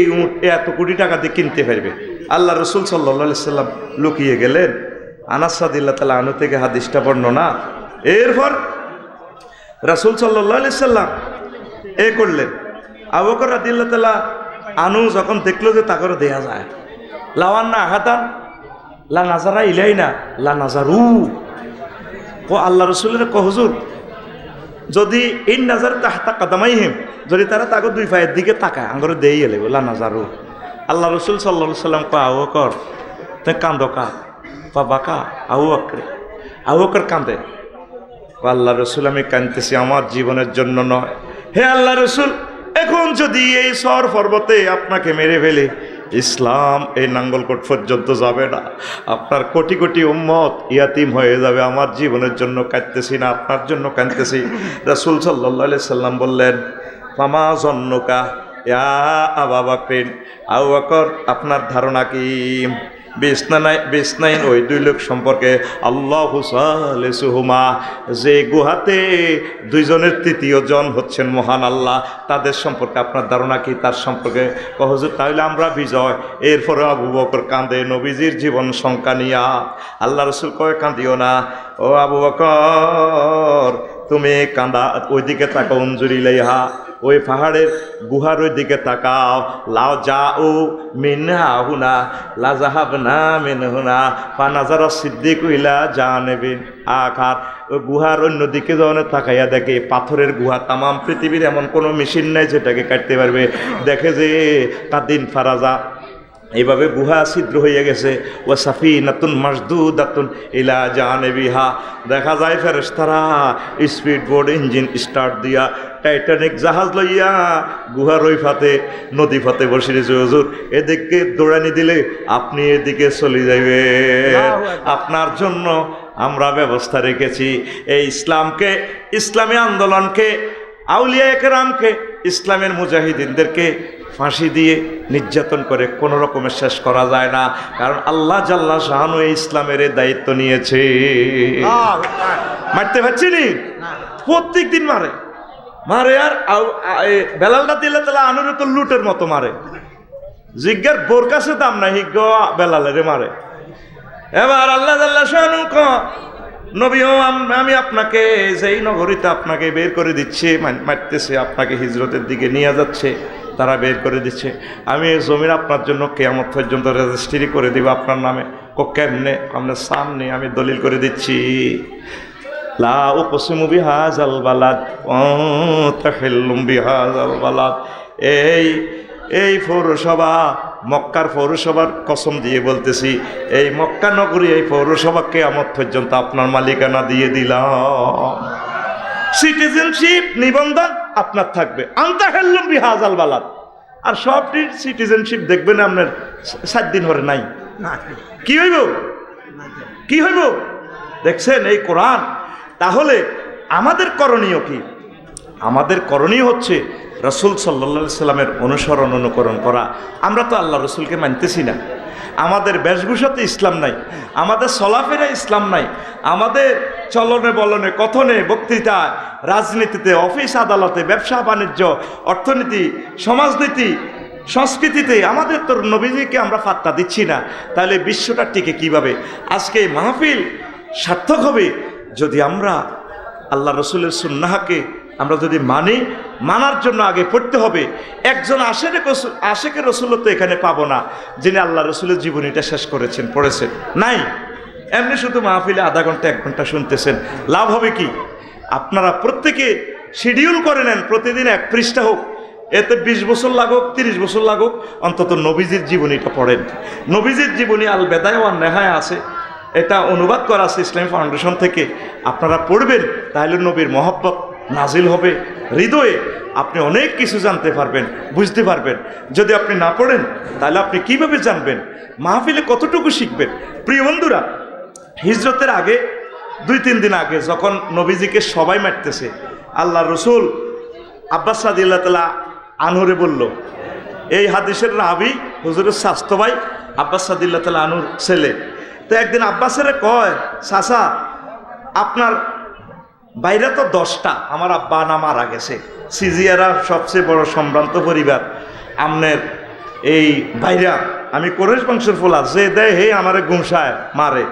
এত কোটি টাকা দিয়ে কিনতে পারবে। আল্লাহ রসুল সাল্লাল্লাহু আলাইহি সাল্লাম লুকিয়ে গেলেন। আনাস রাদিয়াল্লাহু তাআলা আনহু থেকে হাদিসটা বর্ণনা। এরপর রাসূল সাল্লাল্লাহু আলাইহি সাল্লাম এ করলেন, আবু বকর রাদিয়াল্লাহু তাআলা আনহু যখন দেখলো যে তাকে দেয়া যায়, লাওয়ান্না আহাদান লা নাজারা ইলাইনা লা নাজারু, ও আল্লাহ রসুলের হুজুর, যদি এই নাজার তাহতা কাদামাইহিম, যদি তারা তাকে 2 পায়ের দিকে তাকায় আঙ্গরে দেই এলে লা নাজারু। আল্লাহ রসুল সাল্লাল্লাহু আলাইহি সাল্লাম কয়, আবু বকর তুই কান্দো কা? বাকা আবু বকর কান্দে। আল্লাহ রসুল, আমি কাঁদতেছি আমার জীবনের জন্য নয়, হে আল্লাহ রসুল, এখন যদি এই সর পর্বতে আপনাকে মেরে ফেলে ইসলাম এই নাঙ্গলকোট পর্যন্ত যাবে না, আপনার কোটি কোটি উম্মত ইয়াতিম হয়ে যাবে। আমার জীবনের জন্য কাঁদতেছি না, আপনার জন্য কাঁদতেছি। রাসূল সাল্লাল্লাহু আলাইহি সাল্লাম বললেন, ফামা জন্নুকা ইয়া আবু বকর, আবু বকর আপনার ধারণা কি বিসনাইন ওই দুই লোক সম্পর্কে? আল্লাহু সালিসুহুমা, যে গুহাতে দুইজনের তৃতীয় জন হচ্ছেন মহান আল্লাহ, তাদের সম্পর্কে আপনার ধারণা কি? তার সম্পর্কে হুজুর তাহলে আমরা বিজয়। এরপরে আবু বকর কাঁদে নবীজির জীবন সংখ্যা নিয়া। আল্লাহ রসুল কয়, কাঁদিও না ও আবু বকর, তুমি কাঁদা ওইদিকে তাকাও, অঞ্জুরি লাইহা, ওই পাহাড়ের গুহার ওই দিকে তাকাও। লাও যাও মিনহা হুনা লা যাহাবনা মিনহুনা ফানাজারা সিদ্দিক ইলা জানিবিন আখার। ওই গুহার অন্যদিকে যখন তাকাইয়া দেখে পাথরের গুহা, তামাম পৃথিবীর এমন কোনো মেশিন নাই যেটাকে কাটতে পারবে। দেখে যে কাদিন ফারাজা, এইভাবে গুহা ছিদ্র হয়ে গেছে। ও সাফিনাতুন মাসদুদাতুন ইলা জানিবিহা, দেখা যায় ফেরেশতারা স্পিড বোর্ড ইঞ্জিন স্টার্ট দিয়া টাইটানিক জাহাজ লইয়া গুহার ওই ফাতে নদী ফাতে বসে রয়েছে। হুজুর এদিকে দৌড়ানি দিলে আপনি এদিকে চলে যাইবে। আপনার জন্য আমরা ব্যবস্থা রেখেছি। এই ইসলামকে, ইসলামী আন্দোলনকে, আউলিয়া একরামকে, ইসলামের মুজাহিদিনদেরকে ফাঁসি দিয়ে নির্যাতন করে কোনো রকমের শেষ করা যায় না, কারণ আল্লাহ জাল্লা শাহানু এই ইসলামের দায়িত্ব নিয়েছে। মারতে পারছি নি, প্রত্যেক দিন মারে মারে। আর বেলালটা দিলে তাহলে আনুরে তো লুটের মতো মারে, জিজ্ঞার বোর কাছে দাম নাই, হিজ্ঞ বেলালেরে মারে। এবার আল্লাহ জাল্লা শাহানু নবী ও আমি আপনাকে যেই নগরীতে আপনাকে বের করে দিচ্ছে, মারতেছে, আপনাকে হিজরতের দিকে নিয়ে যাচ্ছে, তারা বের করে দিচ্ছে, আমি এই জমির আপনার জন্য কিয়ামত পর্যন্ত রেজিস্ট্রি করে দিব আপনার নামে। কেমনে? আপনার সামনে আমি দলিল করে দিচ্ছি। লা উকসিমু বিহাযাল বালাদ ওয়া তাহিল্লুম বিহাযাল বালাদ। এই পৌরসভা, মক্কার পৌরসভার কসম দিয়ে বলতেছি, এই মক্কা নগরী, এই পৌরসভা কিয়ামত পর্যন্ত আপনার মালিকানা দিয়ে দিলাম। সিটিজেনশিপ নিবন্ধন আপনার থাকবে, আনতাহিল্লুম বিহাযাল বালাদ। আর সবটি সিটিজেনশিপ দেখবেন আপনার 7 দিন ধরে নাই। কি হইব? কি হইব? দেখছেন এই কোরআন। তাহলে আমাদের করণীয় কি? আমাদের করণীয় হচ্ছে রাসূল সাল্লাল্লাহু আলাইহি সাল্লামের অনুসরণ অনুকরণ করা। আমরা তো আল্লাহ রসুলকে মানতেছি না, আমাদের বেশভূষাতে ইসলাম নাই, আমাদের চলাফেরা ইসলাম নাই, আমাদের চলনে বলনে কথনে বক্তৃতায় রাজনীতিতে অফিস আদালতে ব্যবসা বাণিজ্য অর্থনীতি সমাজনীতি সংস্কৃতিতে আমাদের তো নবীজিকে আমরা পাত্তা দিচ্ছি না। তাহলে বিশ্বটা টিকে কিভাবে? আজকে এই মাহফিল সার্থক হবে যদি আমরা আল্লাহ রসুলের সুন্নাহকে আমরা যদি মানি। মানার জন্য আগে পড়তে হবে। একজন আশেকের রসুল তো এখানে পাবো না যিনি আল্লাহ রসুলের জীবনীটা শেষ করেছেন, পড়েছেন, নাই। এমনি শুধু মাহফিলে আধা ঘন্টা 1 ঘন্টা শুনতেছেন, লাভ হবে কি? আপনারা প্রত্যেকে শিডিউল করে নেন, প্রতিদিন 1 পৃষ্ঠা হোক, এতে 20 বছর লাগুক 30 বছর লাগুক, অন্তত নবীজির জীবনীটা পড়েন। নবীজির জীবনী আল বেদায়া ওয়ান নেহায়া আছে, এটা অনুবাদ করা আছে ইসলামী ফাউন্ডেশন থেকে। আপনারা পড়বেন, তাহলে নবীর মহব্বত নাজিল হবে হৃদয়ে, আপনি অনেক কিছু জানতে পারবেন, বুঝতে পারবেন। যদি আপনি না পড়েন তাহলে আপনি কিভাবে জানবেন? মাহফিলে কতটুকু শিখবেন? প্রিয় বন্ধুরা, হিজরতের আগে 2-3 দিন আগে যখন নবীজিকে সবাই মারতেছে, আল্লাহ রসুল আব্বাস রাদিয়াল্লাহু তাআলা আনহুরে বলল, এই হাদিসের রাবি হুজুরের স্বাস্থ্য ভাই আব্বাস রাদিয়াল্লাহু তাআলা আনহুর ছেলে। তো একদিন আব্বাসের কয়, চাচা আপনার বাইরে তো 10টা, আমার আব্বা না মারা গেছে, সিজিয়ারা সবচেয়ে বড় সম্ভ্রান্ত পরিবার, আমনের এই বাইরা, আমি কোরেশ বংশের ফোলা, যে দেয় হে আমারে গুমসায় মারে।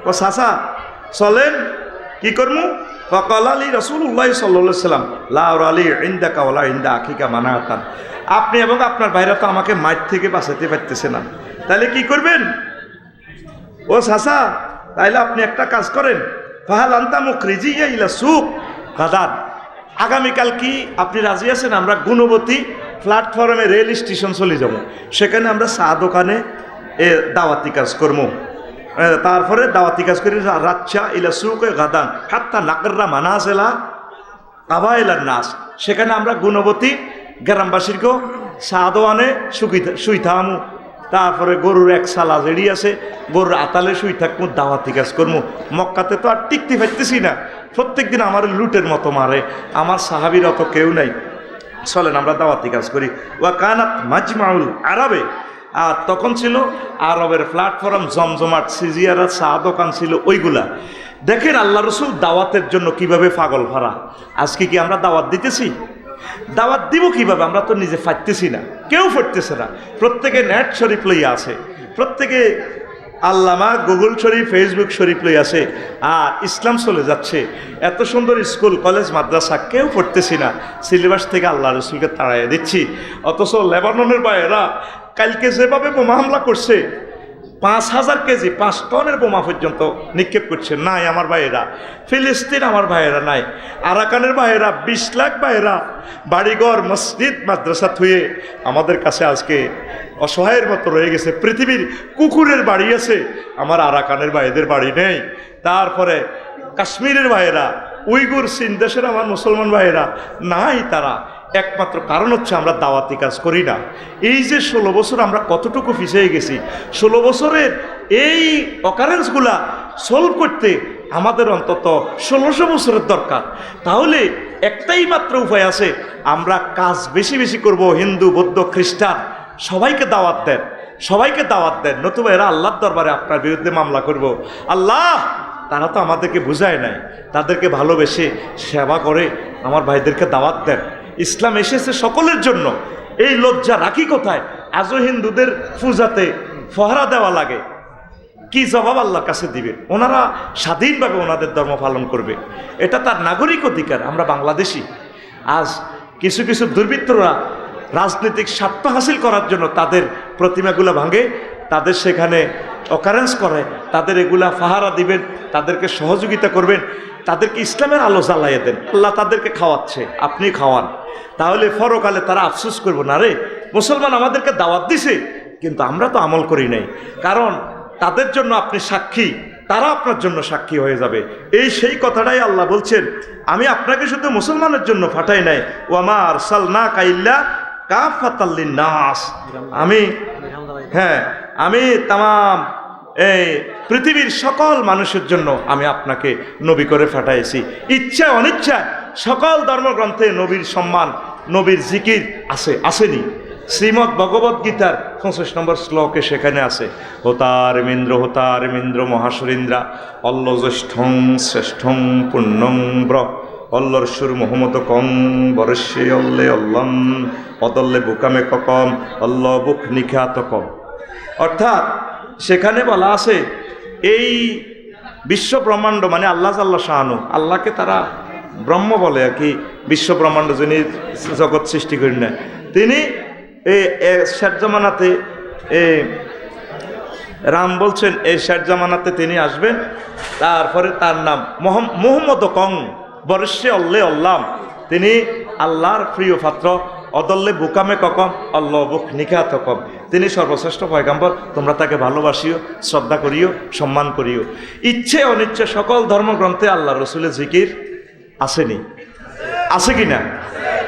ও চাচা চলেন কি করমু? ফকাল আলী রাসূলুল্লাহ সাল্লাল্লাহু আলাইহি সাল্লাম লা আলী ইনদাকা ওয়ালা ইনদা আখিকা মানাতান। আপনি এবং আপনার বাইরা তো আমাকে মাইর থেকে বাঁচাতে পারতেছে না, তাহলে কি করবেন? ও চাচা তাইলে আপনি একটা কাজ করেন, ফাহাল আনতা মুখরিজিয়া ইলা সুক গাদান। আগামীকাল কি আপনি রাজি আছেন? আমরা গুণবতী প্ল্যাটফর্মে রেল স্টেশন চলে যাব, সেখানে আমরা চা দোকানে দাওয়াতি কাজ করবো। তারপরে দাওয়াতি কাজ করি রাচ্চা ইলা সুক গাদান হাত্তা নাকররা মানাজেলা কাবাইলার নাস। সেখানে আমরা গুণবতী গ্রামবাসীরকেও সাদওয়ানে শুইতামু, তারপরে গরুর এক সালা জেড়ি আছে, গরুর আতালে শুই থাকবো, দাওয়াতি কাজ করবো। মক্কাতে তো আর টিকতে পারতেছি না, প্রত্যেক দিন আমার লুটের মতো মারে, আমার সাহাবীর অত কেউ নাই, চলেন আমরা দাওয়াতি কাজ করি। ওয়া কানাত মাজমাউল আরবে, আর তখন ছিল আরবের প্ল্যাটফর্ম, জমজমাট, সিজিয়ারা, চা দোকান ছিল ওইগুলা। দেখেন আল্লাহ রসুল দাওয়াতের জন্য কিভাবে পাগল ফারা। আজকে কি আমরা দাওয়াত দিতেছি? দাওয়াত দিব কিভাবে? আমরা তো নিজে ফাটতেছি না, কেউ ফাটতেছে না। প্রত্যেকে নেট শরীফ লইয়া আছে, প্রত্যেকে আল্লামা গুগল শরীফ, ফেসবুক শরীফ লই আছে, আর ইসলাম চলে যাচ্ছে। এত সুন্দর স্কুল কলেজ মাদ্রাসা কেউ পড়তেছি না, সিলেবাস থেকে আল্লাহ রসুলকে তাড়াইয়া দিচ্ছি। অথচ লেবাননের ভাইয়েরা কালকে যেভাবে বোমা হামলা করছে, 5,000 কেজি 5 টনের বোমা পর্যন্ত নিক্ষেপ করছে, নাই আমার ভাইয়েরা। ফিলিস্তিন আমার ভাইয়েরা নাই, আরাকানের ভাইয়েরা, 20 লাখ ভাইয়েরা বাড়িঘর মসজিদ মাদ্রাসা থুয়ে আমাদের কাছে আজকে অসহায়ের মতো রয়ে গেছে। পৃথিবীর কুকুরের বাড়ি আছে, আমার আরাকানের ভাইদের বাড়ি নেই। তারপরে কাশ্মীরের ভাইয়েরা, উইগুর চীন দেশের আমার মুসলমান ভাইয়েরা নাই, তারা একমাত্র কারণ হচ্ছে আমরা দাওয়াতি কাজ করি না। এই যে 16 বছর আমরা কতটুকু পিছিয়ে গেছি, 16 বছরের এই অকারেন্সগুলা সলভ করতে আমাদের অন্তত 1600 বছরের দরকার। তাহলে একটাই মাত্র উপায় আছে, আমরা কাজ বেশি বেশি করব। হিন্দু, বৌদ্ধ, খ্রিস্টান সবাইকে দাওয়াত দেন, সবাইকে দাওয়াত দেন, নতুবা এরা আল্লাহর দরবারে আপনার বিরুদ্ধে মামলা করব। আল্লাহ তারা তো আমাদেরকে বুঝায় নাই, তাদেরকে ভালোবেসে সেবা করে আমার ভাইদেরকে দাওয়াত দেন। ইসলাম এসেছে সকলের জন্য, এই লজ্জা রাখি কোথায়? আজও হিন্দুদের পূজাতে ফহরা দেওয়া লাগে, কি জবাব আল্লাহর কাছে দিবে? ওনারা স্বাধীনভাবে ওনাদের ধর্ম পালন করবে, এটা তার নাগরিক অধিকার। আমরা বাংলাদেশি। আজ কিছু কিছু দুর্বৃত্তরা রাজনৈতিক স্বার্থ হাসিল করার জন্য তাদের প্রতিমাগুলো ভাঙে, তাদের সেখানে অকারেন্স করে, তাদের এগুলা ফাহারা দিবেন, তাদেরকে সহযোগিতা করবেন, তাদেরকে ইসলামের আলো জ্বালাইয়ে দেন। আল্লাহ তাদেরকে খাওয়াচ্ছে, আপনি খাওয়ান, তাহলে পরকালে তারা আফসোস করবো না, রে মুসলমান আমাদেরকে দাওয়াত দিছে কিন্তু আমরা তো আমল করি নাই। কারণ তাদের জন্য আপনি সাক্ষী, তারা আপনার জন্য সাক্ষী হয়ে যাবে। এই সেই কথাটাই আল্লাহ বলছেন, আমি আপনাকে শুধু মুসলমানের জন্য পাঠাই নাই, ওয়ামা আরসালনাকা ইল্লা কাফাতাল লিন্নাস, আমি তামাম এই পৃথিবীর সকল মানুষের জন্য আমি আপনাকে নবী করে পাঠাইছি। ইচ্ছা অনিচ্ছা সকল ধর্মগ্রন্থে নবীর সম্মান, নবীর জিকির আসেনি। শ্রীমদ্ ভগবদ গীতার 25 নম্বর শ্লোকে সেখানে আছে, হোতার মিন্দ্র মহাসুরিন্দ্রা অল্ল জ্যেষ্ঠং শ্রেষ্ঠং পুণ্যং ব্র অল্লর সুর মোহাম্মদ কং বরস্যে অল্লে অল্লম অদল্লে বুকামে ককম অল্ল বুক নিখ্যাত কম। অর্থাৎ সেখানে বলা আছে এই বিশ্ব ব্রহ্মাণ্ড মানে আল্লাহ শাহানু, আল্লাহকে তারা ব্রহ্ম বলে আর কি, বিশ্ব ব্রহ্মাণ্ড যিনি জগৎ সৃষ্টি করেন না, তিনি শেষ জামানাতে রাম বলছেন এই শেষ জামানাতে তিনি আসবেন। তারপরে তার নাম মোহাম্মদ কং বরস্যে অল্লে অল্লাম, তিনি আল্লাহর প্রিয় পাত্র, অদল্লে বুকামে ককম অল্লাহ বুক নিখাত কম, তিনি সর্বশ্রেষ্ঠ পয়গাম্বর, তোমরা তাকে ভালোবাসিও, শ্রদ্ধা করিও, সম্মান করিও। ইচ্ছে অনিচ্ছে সকল ধর্মগ্রন্থে আল্লাহ রসুলের জিকির আসেনি, আছে কি না?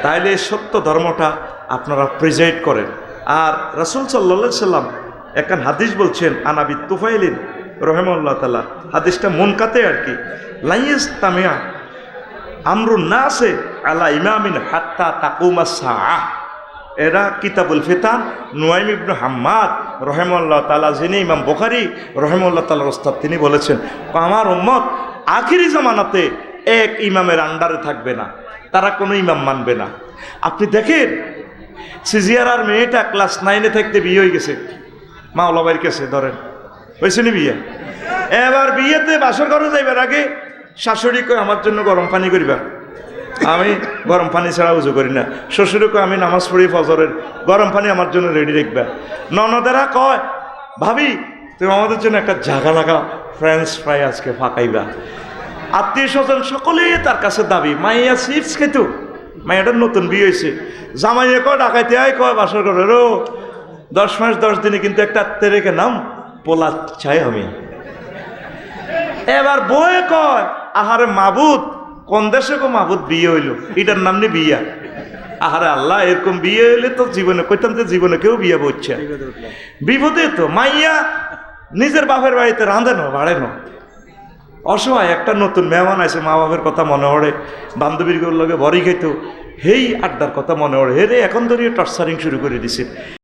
তাইলে সত্য ধর্মটা আপনারা প্রেজেন্ট করেন। আর রাসূল সাল্লাল্লাহু আলাইহি সাল্লাম একখান হাদিস বলছেন, আনাবি তুফাইলিন রহিমাহুল্লাহ তাআলা, হাদিসটা মুনকাতে আর কি, লাইয়াস তামিয়া আমরুন নাসে আলা ইমামিন হাত্তা তাকুমাস সাআহ। এরা কিতাবুল ফিতান নুয়াইম ইবনে হাম্মাদ রহিমাহুল্লাহ তাআলা, যিনি ইমাম বুখারী রহিমাহুল্লাহ তাআলার ওস্তাদ, তিনি বলেছেন আমার উম্মত আখিরি জামানাতে এক ইমামের আন্ডারে থাকবে না, তারা কোনো ইমাম মানবে না। আপনি দেখেন সিজিয়ারার মেয়েটা ক্লাস 9-এ থাকতে বিয়ে হয়ে গেছে, মা ওলাবাইয়ের কাছে ধরেন হয়েছে নি বিয়ে। এবার বিয়েতে বাসর ঘরে যাইবার আগে শাশুড়ি কয় আমার জন্য গরম পানি করিবা, আমি গরম পানি ছাড়া উজু করি না। শ্বশুরে কয় আমি নামাজ পড়ি ফজরের, গরম পানি আমার জন্য রেডি রাখবা। ননদেরা কয় ভাবি তুমি আমাদের জন্য একটা জায়গা লাগা, ফ্রেঞ্চ ফ্রাই আজকে ফাঁকাইবা। আত্মীয় স্বজন সকলেই তার কাছে দাবি, মাইয়া চিপস খেত, মাইয়াটার নতুন বিয়ে হয়েছে, জামাইয়ে কয় ডাকাইতে আয়, কয় বাসর ঘরের 10 মাস 10 দিনে কিন্তু একটা তেরেকে নাম পোলা চাই আমি। এবার বয়ে কয় আহারে মাবুদ কোন দেশে কো মাহবুদ বিয়ে হইল, এটার নাম নি বিয়া। আহারে আল্লাহ, এরকম বিয়ে হইলে তো জীবনে কইতাম যে জীবনে কেউ বিয়ে বলছে বিপদে। তো মাইয়া নিজের বাপের বাড়িতে রাঁধেনো বাড়েনো, অসহায় একটা নতুন মেহমান আছে, মা বাপের কথা মনে পড়ে, বান্ধবীর লগে বড়ি খাইতো, হেই আড্ডার কথা মনে পড়ে, হেরে এখন ধরিয়ে টর্চারিং শুরু করে দিছে।